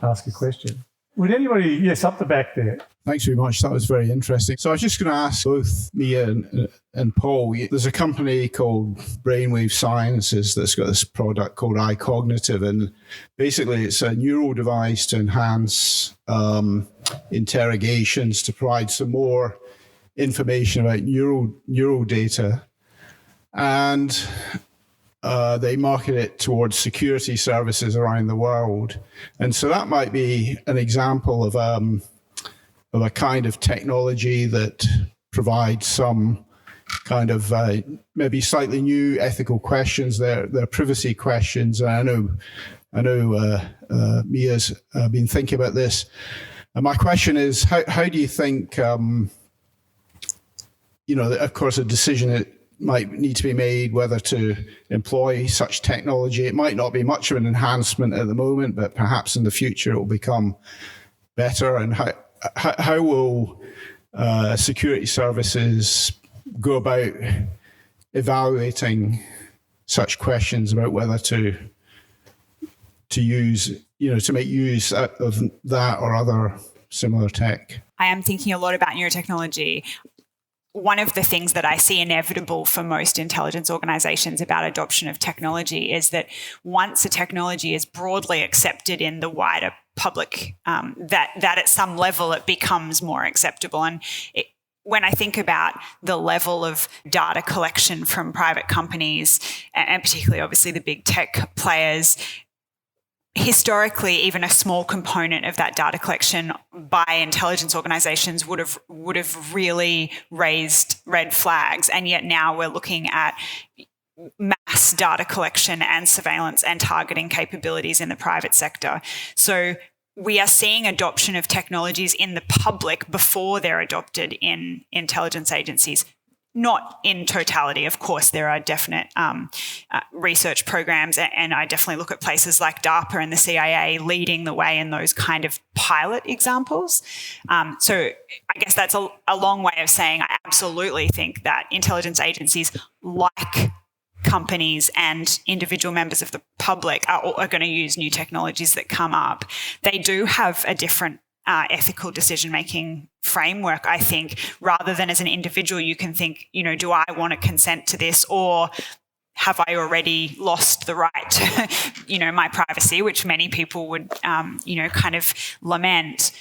Speaker 2: ask a question. Would anybody, yes, up the back there.
Speaker 5: Thanks very much. That was very interesting. So I was just going to ask both Miah and Paul, there's a company called Brainwave Sciences that's got this product called iCognitive, and basically it's a neural device to enhance interrogations, to provide some more information about neural data. And they market it towards security services around the world. And so that might be an example of a kind of technology that provides some kind of maybe slightly new ethical questions. They're privacy questions. And I know Mia's been thinking about this. And my question is, how do you think, of course, a decision might need to be made whether to employ such technology. It might not be much of an enhancement at the moment, but perhaps in the future it will become better. And how will security services go about evaluating such questions about whether to use, to make use of that or other similar tech?
Speaker 3: I am thinking a lot about neurotechnology. One of the things that I see inevitable for most intelligence organizations about adoption of technology is that once a technology is broadly accepted in the wider public, that at some level it becomes more acceptable. And when I think about the level of data collection from private companies, and particularly obviously the big tech players, historically, even a small component of that data collection by intelligence organizations would have really raised red flags. And yet now we're looking at mass data collection and surveillance and targeting capabilities in the private sector. So we are seeing adoption of technologies in the public before they're adopted in intelligence agencies. Not in totality, of course, there are definite research programs, and I definitely look at places like DARPA and the CIA leading the way in those kind of pilot examples. So I guess that's a long way of saying I absolutely think that intelligence agencies, like companies and individual members of the public, are going to use new technologies that come up. They do have a different ethical decision-making framework, I think, rather than as an individual, you can think, do I want to consent to this, or have I already lost the right to, my privacy, which many people would, kind of lament.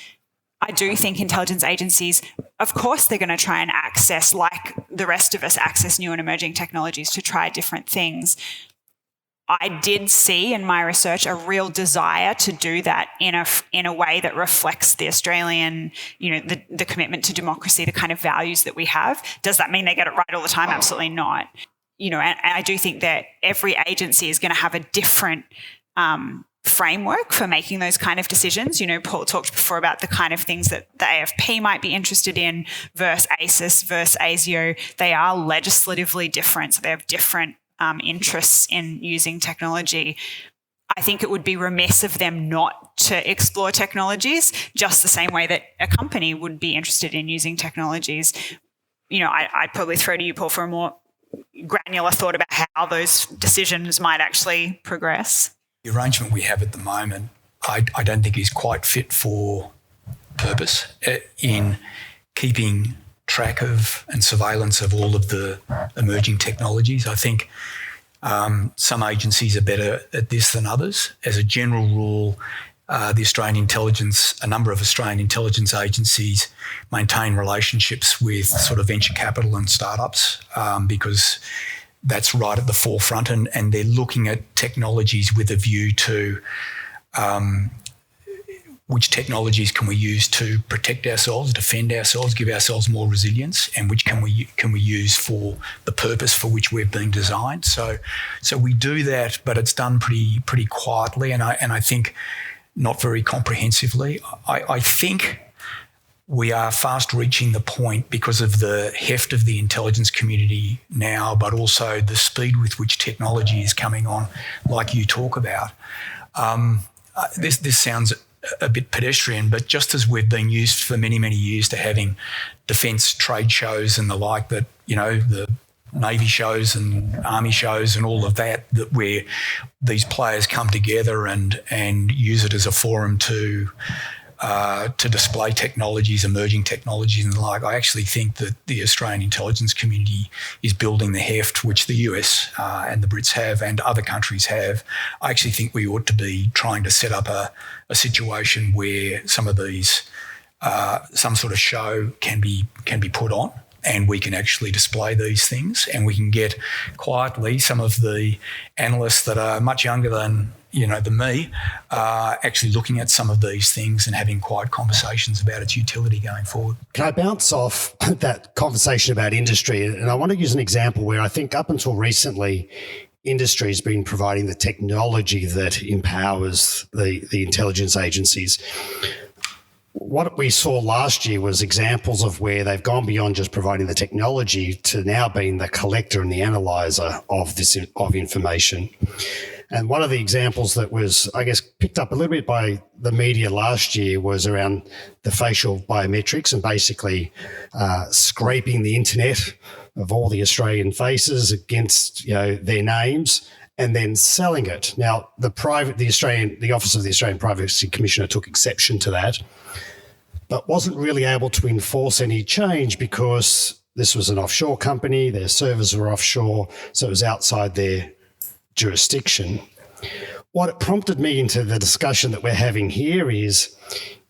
Speaker 3: I do think intelligence agencies, of course, they're going to try and access, like the rest of us, access new and emerging technologies to try different things. I did see in my research a real desire to do that in a way that reflects the Australian, the commitment to democracy, the kind of values that we have. Does that mean they get it right all the time? Absolutely not. And I do think that every agency is going to have a different framework for making those kind of decisions. Paul talked before about the kind of things that the AFP might be interested in versus ASIS versus ASIO. They are legislatively different, so they have different interests in using technology. I think it would be remiss of them not to explore technologies, just the same way that a company would be interested in using technologies. I'd probably throw to you, Paul, for a more granular thought about how those decisions might actually progress.
Speaker 4: The arrangement we have at the moment, I don't think is quite fit for purpose in keeping track of and surveillance of all of the emerging technologies. I think some agencies are better at this than others. As a general rule, a number of Australian intelligence agencies maintain relationships with sort of venture capital and startups because that's right at the forefront, and they're looking at technologies with a view to which technologies can we use to protect ourselves, defend ourselves, give ourselves more resilience, and which can we use for the purpose for which we've been designed. So we do that, but it's done pretty quietly, and I think not very comprehensively. I think we are fast reaching the point, because of the heft of the intelligence community now, but also the speed with which technology is coming on, like you talk about. This sounds a bit pedestrian, but just as we've been used for many, many years to having defence trade shows and the like, that, the Navy shows and Army shows and all of that where these players come together and use it as a forum to display technologies, emerging technologies and the like. I actually think that the Australian intelligence community is building the heft which the US and the Brits have and other countries have. I actually think we ought to be trying to set up a situation where some of these, some sort of show can be put on, and we can actually display these things, and we can get quietly some of the analysts that are much younger than me, actually looking at some of these things and having quiet conversations about its utility going forward.
Speaker 6: Can I bounce off that conversation about industry? And I want to use an example where I think up until recently, industry has been providing the technology that empowers the intelligence agencies. What we saw last year was examples of where they've gone beyond just providing the technology to now being the collector and the analyzer of information. And one of the examples that was, I guess, picked up a little bit by the media last year was around the facial biometrics and basically scraping the internet of all the Australian faces against their names and then selling it. Now, the Office of the Australian Privacy Commissioner took exception to that, but wasn't really able to enforce any change because this was an offshore company, their servers were offshore, so it was outside their jurisdiction. What it prompted me into the discussion that we're having here is,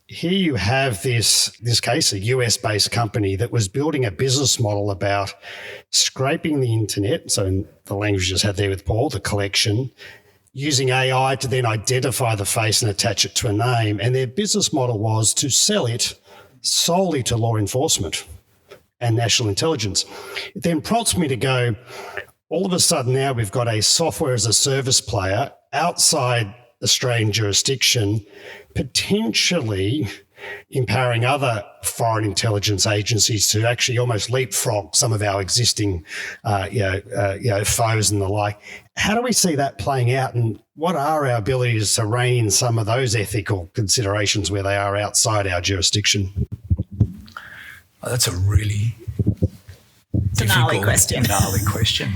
Speaker 6: here you have this case, a US-based company that was building a business model about scraping the internet, so in the language you just had there with Paul, the collection, using AI to then identify the face and attach it to a name, and their business model was to sell it solely to law enforcement and national intelligence. It then prompts me to go, all of a sudden now we've got a software as a service player outside Australian jurisdiction, potentially empowering other foreign intelligence agencies to actually almost leapfrog some of our existing foes and the like. How do we see that playing out, and what are our abilities to rein in some of those ethical considerations where they are outside our jurisdiction?
Speaker 4: Well, that's a really
Speaker 3: gnarly question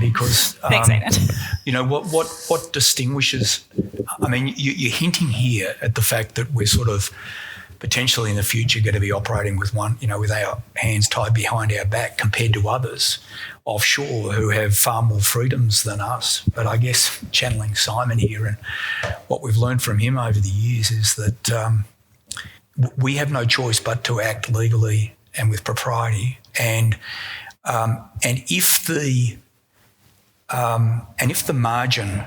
Speaker 4: because
Speaker 3: thanks, Aidan.
Speaker 4: What distinguishes, I mean, you're hinting here at the fact that we're sort of potentially in the future going to be operating with with our hands tied behind our back compared to others offshore who have far more freedoms than us. But I guess channeling Symon here, and what we've learned from him over the years is that we have no choice but to act legally and with propriety. And if the margin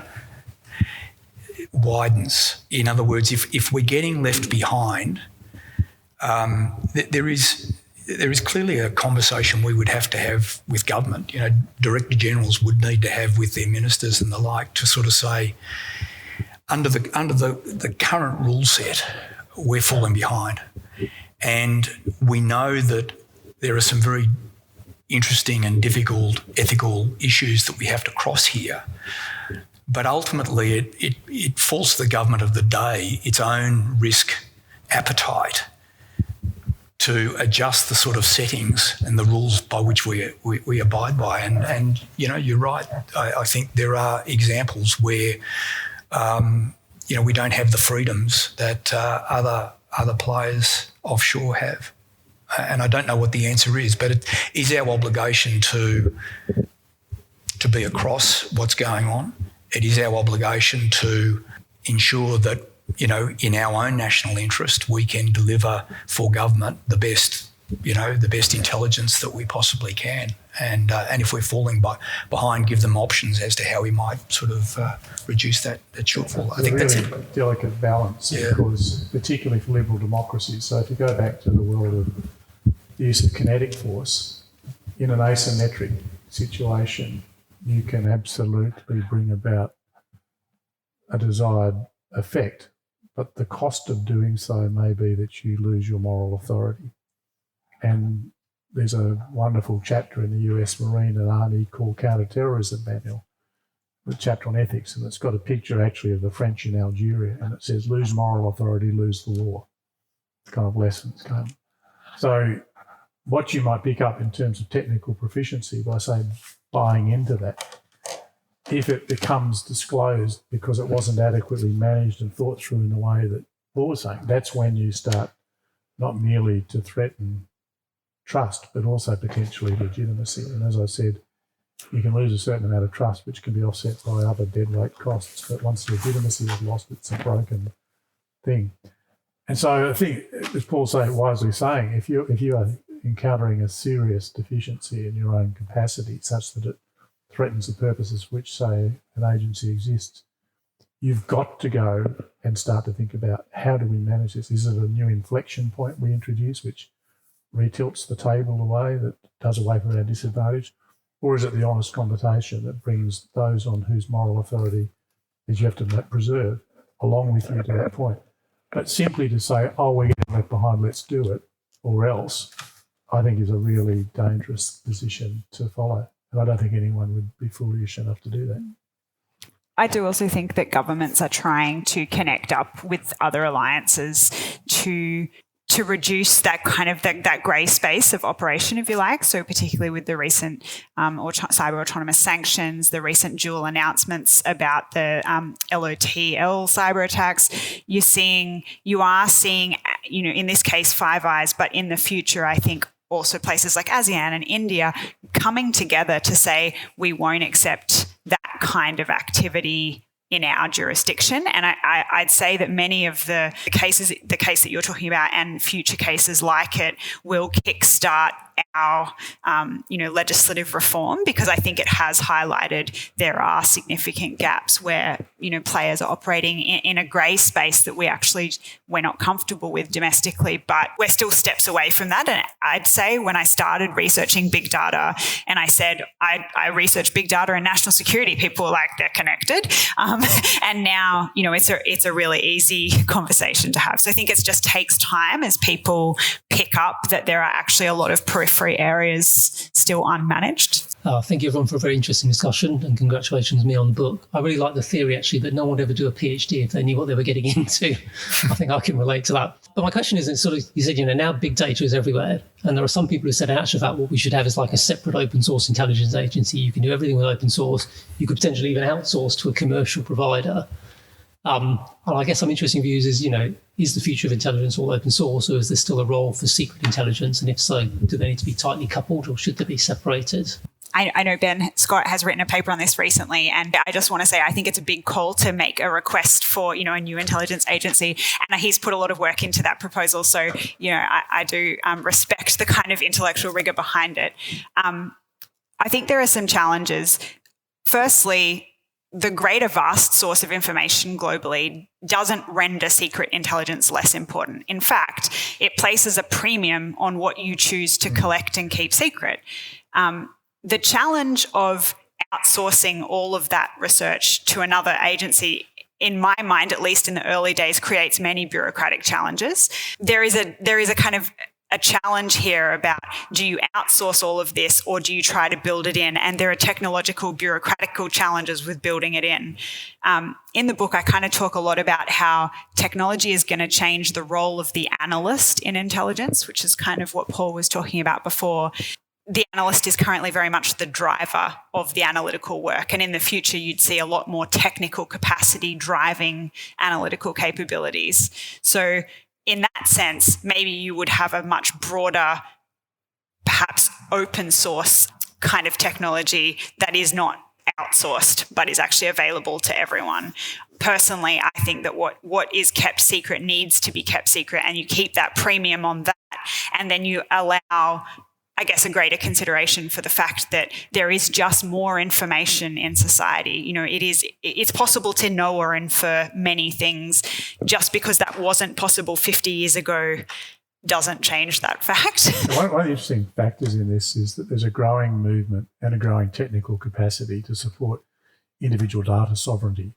Speaker 4: widens, in other words, if we're getting left behind, there is clearly a conversation we would have to have with government. Director generals would need to have with their ministers and the like to sort of say, under the current rule set, we're falling behind, and we know that there are some very interesting and difficult ethical issues that we have to cross here. But ultimately, it falls to the government of the day, its own risk appetite, to adjust the sort of settings and the rules by which we abide by. And you're right. I think there are examples where, we don't have the freedoms that other players offshore have. And I don't know what the answer is, but it is our obligation to be across what's going on. It is our obligation to ensure that, in our own national interest, we can deliver for government the best intelligence that we possibly can. And if we're falling behind, give them options as to how we might sort of reduce that shortfall. I think that's a
Speaker 2: really delicate balance, because particularly for liberal democracies. So if you go back to the world of the use of kinetic force, in an asymmetric situation, you can absolutely bring about a desired effect, but the cost of doing so may be that you lose your moral authority. And there's a wonderful chapter in the US Marine and Army called Counter-Terrorism Manual, the chapter on ethics, and it's got a picture actually of the French in Algeria, and it says, lose moral authority, lose the law. Kind of lessons come. So what you might pick up in terms of technical proficiency by, say, buying into that, if it becomes disclosed because it wasn't adequately managed and thought through in the way that Paul was saying, that's when you start not merely to threaten trust, but also potentially legitimacy. And as I said, you can lose a certain amount of trust, which can be offset by other deadweight costs. But once legitimacy is lost, it's a broken thing. And so I think, as Paul's wisely saying, if you are encountering a serious deficiency in your own capacity such that it threatens the purposes which, say, an agency exists, you've got to go and start to think about, how do we manage this? Is it a new inflection point we introduce which retilts the table away, that does away from our disadvantage? Or is it the honest conversation that brings those on whose moral authority is you have to preserve along with you to that point? But simply to say, oh, we're getting left behind, let's do it, or else, I think is a really dangerous position to follow. And I don't think anyone would be foolish enough to do that.
Speaker 3: I do also think that governments are trying to connect up with other alliances to reduce that kind of that grey space of operation, if you like. So particularly with the recent cyber autonomous sanctions, the recent dual announcements about the LOTL cyber attacks, you are seeing, in this case, Five Eyes, but in the future, I think also places like ASEAN and India coming together to say we won't accept that kind of activity in our jurisdiction. And I'd say that many of the case that you're talking about and future cases like it will kickstart our legislative reform, because I think it has highlighted there are significant gaps where players are operating in a grey space that we're not comfortable with domestically, but we're still steps away from that. And I'd say when I started researching big data and I said I research big data and national security, people were like, they're connected. And now, it's a really easy conversation to have. So I think it just takes time as people pick up that there are actually a lot of periphery areas still unmanaged.
Speaker 7: Thank you everyone for a very interesting discussion, and congratulations me on the book. I really like the theory actually that no one would ever do a PhD if they knew what they were getting into. I think I can relate to that. But my question is, you said, now big data is everywhere, and there are some people who said in actual fact what we should have is like a separate open source intelligence agency. You can do everything with open source. You could potentially even outsource to a commercial provider. And I guess some interesting views is, is the future of intelligence all open source, or is there still a role for secret intelligence? And if so, do they need to be tightly coupled or should they be separated?
Speaker 3: I know Ben Scott has written a paper on this recently, and I just want to say I think it's a big call to make a request for, a new intelligence agency, and he's put a lot of work into that proposal. So, I do respect the kind of intellectual rigor behind it. I think there are some challenges. Firstly, the greater vast source of information globally doesn't render secret intelligence less important. In fact, it places a premium on what you choose to collect and keep secret. The challenge of outsourcing all of that research to another agency, in my mind, at least in the early days, creates many bureaucratic challenges. There is a kind of a challenge here about, do you outsource all of this or do you try to build it in? And there are technological, bureaucratical challenges with building it in. In the book, I kind of talk a lot about how technology is going to change the role of the analyst in intelligence, which is kind of what Paul was talking about before. The analyst is currently very much the driver of the analytical work. And in the future, you'd see a lot more technical capacity driving analytical capabilities. So in that sense, maybe you would have a much broader, perhaps open source kind of technology that is not outsourced, but is actually available to everyone. Personally, I think that what is kept secret needs to be kept secret, and you keep that premium on that, and then you allow, I guess, a greater consideration for the fact that there is just more information in society. It's possible to know or infer many things. Just because that wasn't possible 50 years ago doesn't change that fact.
Speaker 2: One of the interesting factors in this is that there's a growing movement and a growing technical capacity to support individual data sovereignty,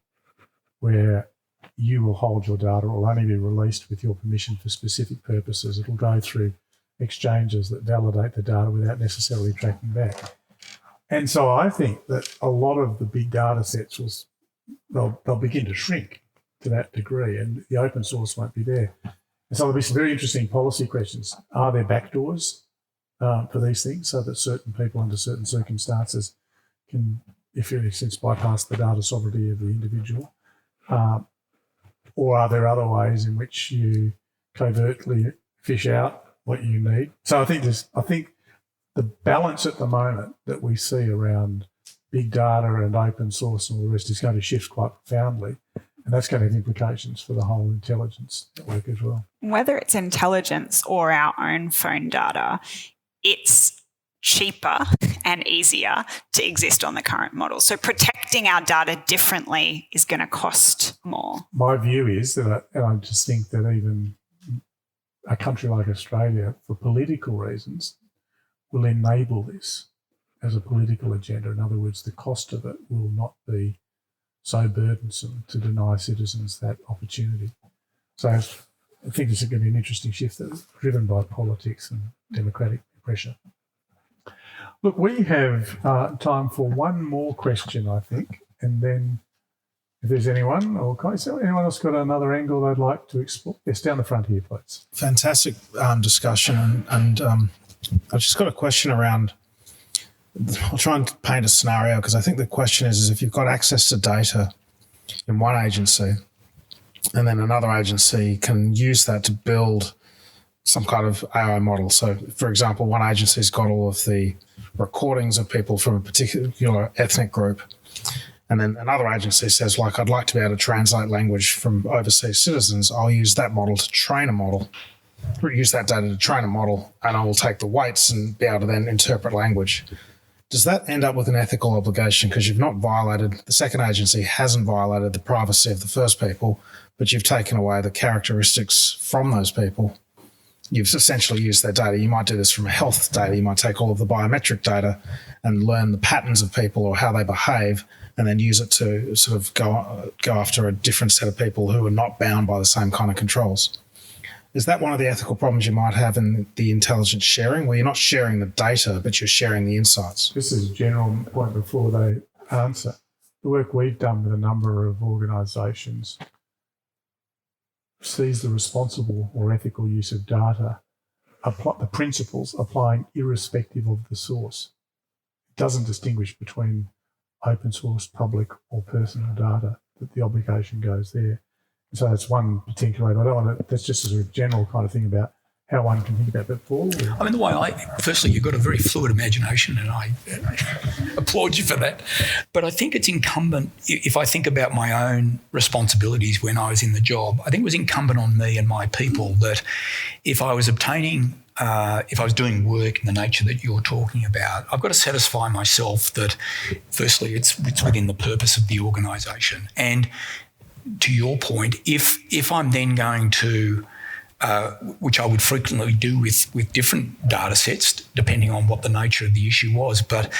Speaker 2: where you will hold your data. It will only be released with your permission for specific purposes. It will go through exchanges that validate the data without necessarily tracking back. And so I think that a lot of the big data sets they'll begin to shrink to that degree, and the open source won't be there. And so there'll be some very interesting policy questions. Are there backdoors for these things so that certain people under certain circumstances can, if you sense, bypass the data sovereignty of the individual? Or are there other ways in which you covertly fish out what you need? So I think the balance at the moment that we see around big data and open source and all the rest is going to shift quite profoundly, and that's going to have implications for the whole intelligence network as well.
Speaker 3: Whether it's intelligence or our own phone data, it's cheaper and easier to exist on the current model. So protecting our data differently is going to cost more.
Speaker 2: My view is that I just think that even a country like Australia, for political reasons, will enable this as a political agenda. In other words, the cost of it will not be so burdensome to deny citizens that opportunity. So I think this is going to be an interesting shift that's driven by politics and democratic pressure. Look, we have time for one more question, I think, and then if there's anyone, or anyone else got another angle they'd like to explore? Yes, down the front here, please.
Speaker 8: Fantastic discussion. And I've just got a question around, I'll try and paint a scenario, because I think the question is if you've got access to data in one agency and then another agency can use that to build some kind of AI model. So, for example, one agency's got all of the recordings of people from a particular ethnic group, and then another agency says, I'd like to be able to translate language from overseas citizens. I'll use that model to train a model, use that data to train a model, and I will take the weights and be able to then interpret language. Does that end up with an ethical obligation? Because you've not violated, the second agency hasn't violated the privacy of the first people, but you've taken away the characteristics from those people. You've essentially used their data. You might do this from health data. You might take all of the biometric data and learn the patterns of people or how they behave, and then use it to sort of go after a different set of people who are not bound by the same kind of controls. Is that one of the ethical problems you might have in the intelligence sharing, where you're not sharing the data, but you're sharing the insights?
Speaker 2: This is a general point before they answer. The work we've done with a number of organisations sees the responsible or ethical use of data, the principles applying irrespective of the source. It doesn't distinguish between open source, public or personal data. that the obligation goes there. So that's one particular way. But I don't want to, that's just a sort of general kind of thing about how one can think about that. Paul?
Speaker 4: I mean, the way firstly, you've got a very fluid imagination, and I applaud you for that. But I think it's incumbent, if I think about my own responsibilities when I was in the job, I think it was incumbent on me and my people that if I was obtaining, if I was doing work in the nature that you're talking about, I've got to satisfy myself that, firstly, it's within the purpose of the organisation. And to your point, if I'm then going to which I would frequently do with different data sets, depending on what the nature of the issue was. But,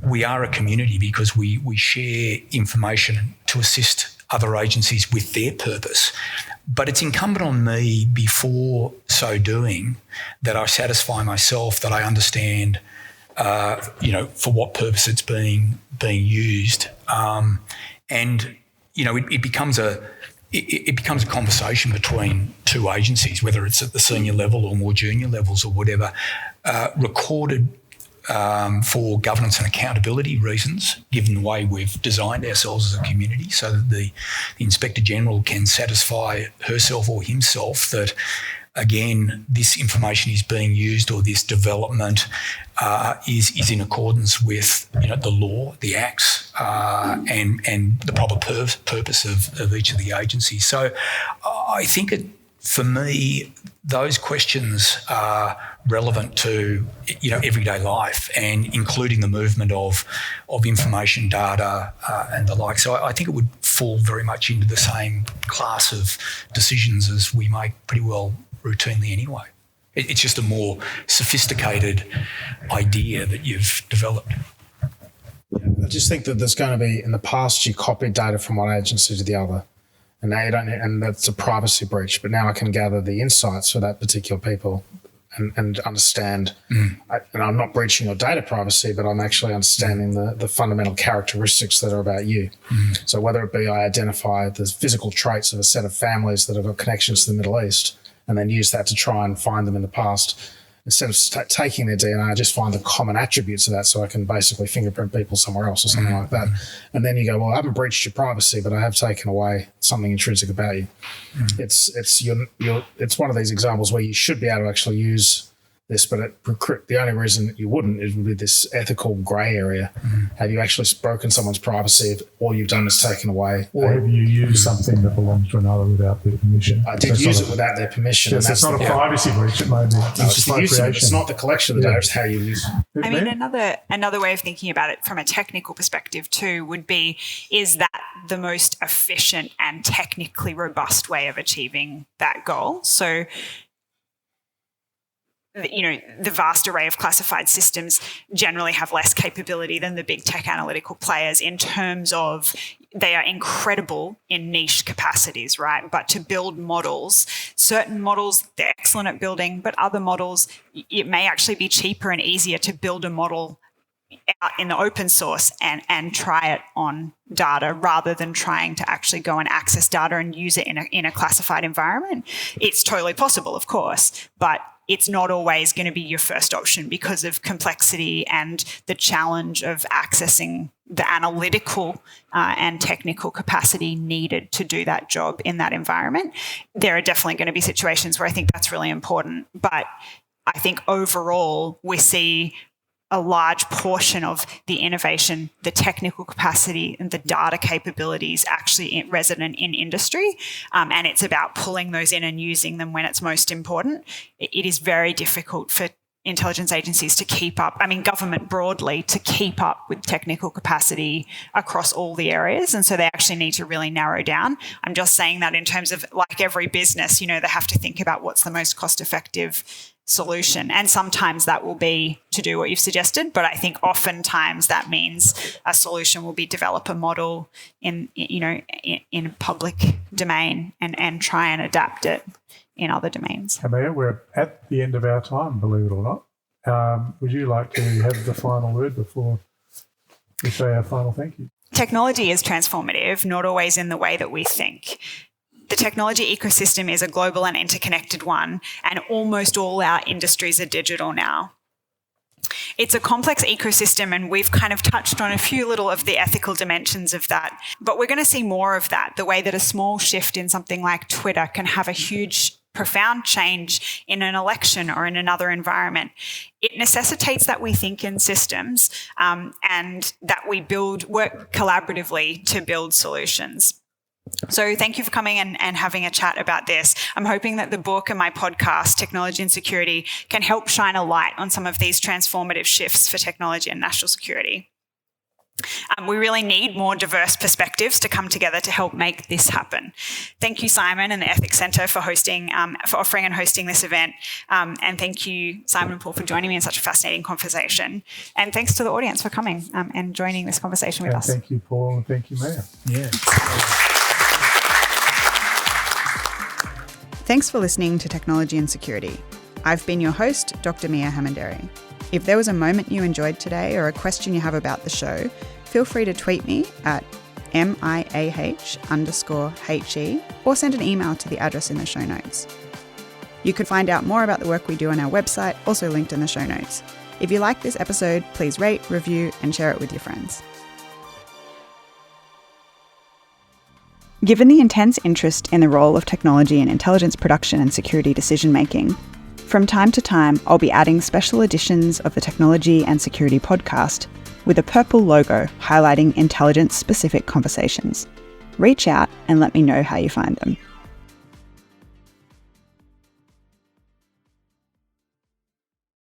Speaker 4: we are a community because we share information to assist other agencies with their purpose. But it's incumbent on me before so doing that I satisfy myself that I understand, for what purpose it's being used. It becomes a conversation between two agencies, whether it's at the senior level or more junior levels or whatever, recorded for governance and accountability reasons, given the way we've designed ourselves as a community, so that the Inspector General can satisfy herself or himself that, again, this information is being used or this development is in accordance with the law, the acts, and the proper purpose of each of the agencies. So I think for me, those questions are relevant to everyday life, and including the movement of information, data, and the like. So I think it would fall very much into the same class of decisions as we make pretty well routinely anyway. It's just a more sophisticated idea that you've developed.
Speaker 8: I just think that there's going to be, in the past, you copied data from one agency to the other, and now you don't, and that's a privacy breach. But now I can gather the insights for that particular people and understand. And I'm not breaching your data privacy, but I'm actually understanding the fundamental characteristics that are about you. So whether it be I identify the physical traits of a set of families that have got connections to the Middle East, and then use that to try and find them in the past. Instead of taking their DNA, I just find the common attributes of that so I can basically fingerprint people somewhere else or something like that. And then you go, well, I haven't breached your privacy, but I have taken away something intrinsic about you. It's one of these examples where you should be able to actually use this, but the only reason that you wouldn't is would be this ethical grey area. Have you actually broken someone's privacy if all you've done is taken away?
Speaker 2: Or have you used something that belongs to another without their permission?
Speaker 8: I did use it without their permission.
Speaker 2: Yes, it's not a privacy breach, it may be.
Speaker 8: It's not the collection of the data, it's how you use it.
Speaker 3: I mean, another way of thinking about it from a technical perspective too would be, is that the most efficient and technically robust way of achieving that goal? So, the vast array of classified systems generally have less capability than the big tech analytical players in terms of they are incredible in niche capacities, right? But to build models, certain models, they're excellent at building, but other models, it may actually be cheaper and easier to build a model out in the open source and try it on data rather than trying to actually go and access data and use it in a classified environment. It's totally possible, of course, but it's not always going to be your first option because of complexity and the challenge of accessing the analytical and technical capacity needed to do that job in that environment. There are definitely going to be situations where I think that's really important, but I think overall we see a large portion of the innovation, the technical capacity and the data capabilities actually resident in industry. And it's about pulling those in and using them when it's most important. It is very difficult for intelligence agencies to keep up, government broadly, to keep up with technical capacity across all the areas. And so they actually need to really narrow down. I'm just saying that in terms of, like every business, they have to think about what's the most cost-effective solution. And sometimes that will be to do what you've suggested, but I think oftentimes that means a solution will be develop a model in public domain and try and adapt it in other domains.
Speaker 2: Miah, we're at the end of our time, believe it or not. Would you like to have the final word before we say our final thank you?
Speaker 3: Technology is transformative, not always in the way that we think. The technology ecosystem is a global and interconnected one, and almost all our industries are digital now. It's a complex ecosystem, and we've kind of touched on a few little of the ethical dimensions of that. But we're going to see more of that, the way that a small shift in something like Twitter can have a huge, profound change in an election or in another environment. It necessitates that we think in systems and that we work collaboratively to build solutions. So thank you for coming and having a chat about this. I'm hoping that the book and my podcast, Technology and Security, can help shine a light on some of these transformative shifts for technology and national security. We really need more diverse perspectives to come together to help make this happen. Thank you, Symon and the Ethics Centre for offering and hosting this event. And thank you, Symon and Paul, for joining me in such a fascinating conversation. And thanks to the audience for coming and joining this conversation with us.
Speaker 2: Thank you, Paul, and thank you, Miah.
Speaker 4: Yeah.
Speaker 1: Thanks for listening to Technology and Security. I've been your host, Dr Miah Hammond-Errey. If there was a moment you enjoyed today or a question you have about the show, feel free to tweet me at MIAH_HE or send an email to the address in the show notes. You can find out more about the work we do on our website, also linked in the show notes. If you like this episode, please rate, review, and share it with your friends. Given the intense interest in the role of technology in intelligence production and security decision-making, from time to time I'll be adding special editions of the Technology and Security podcast with a purple logo highlighting intelligence-specific conversations. Reach out and let me know how you find them.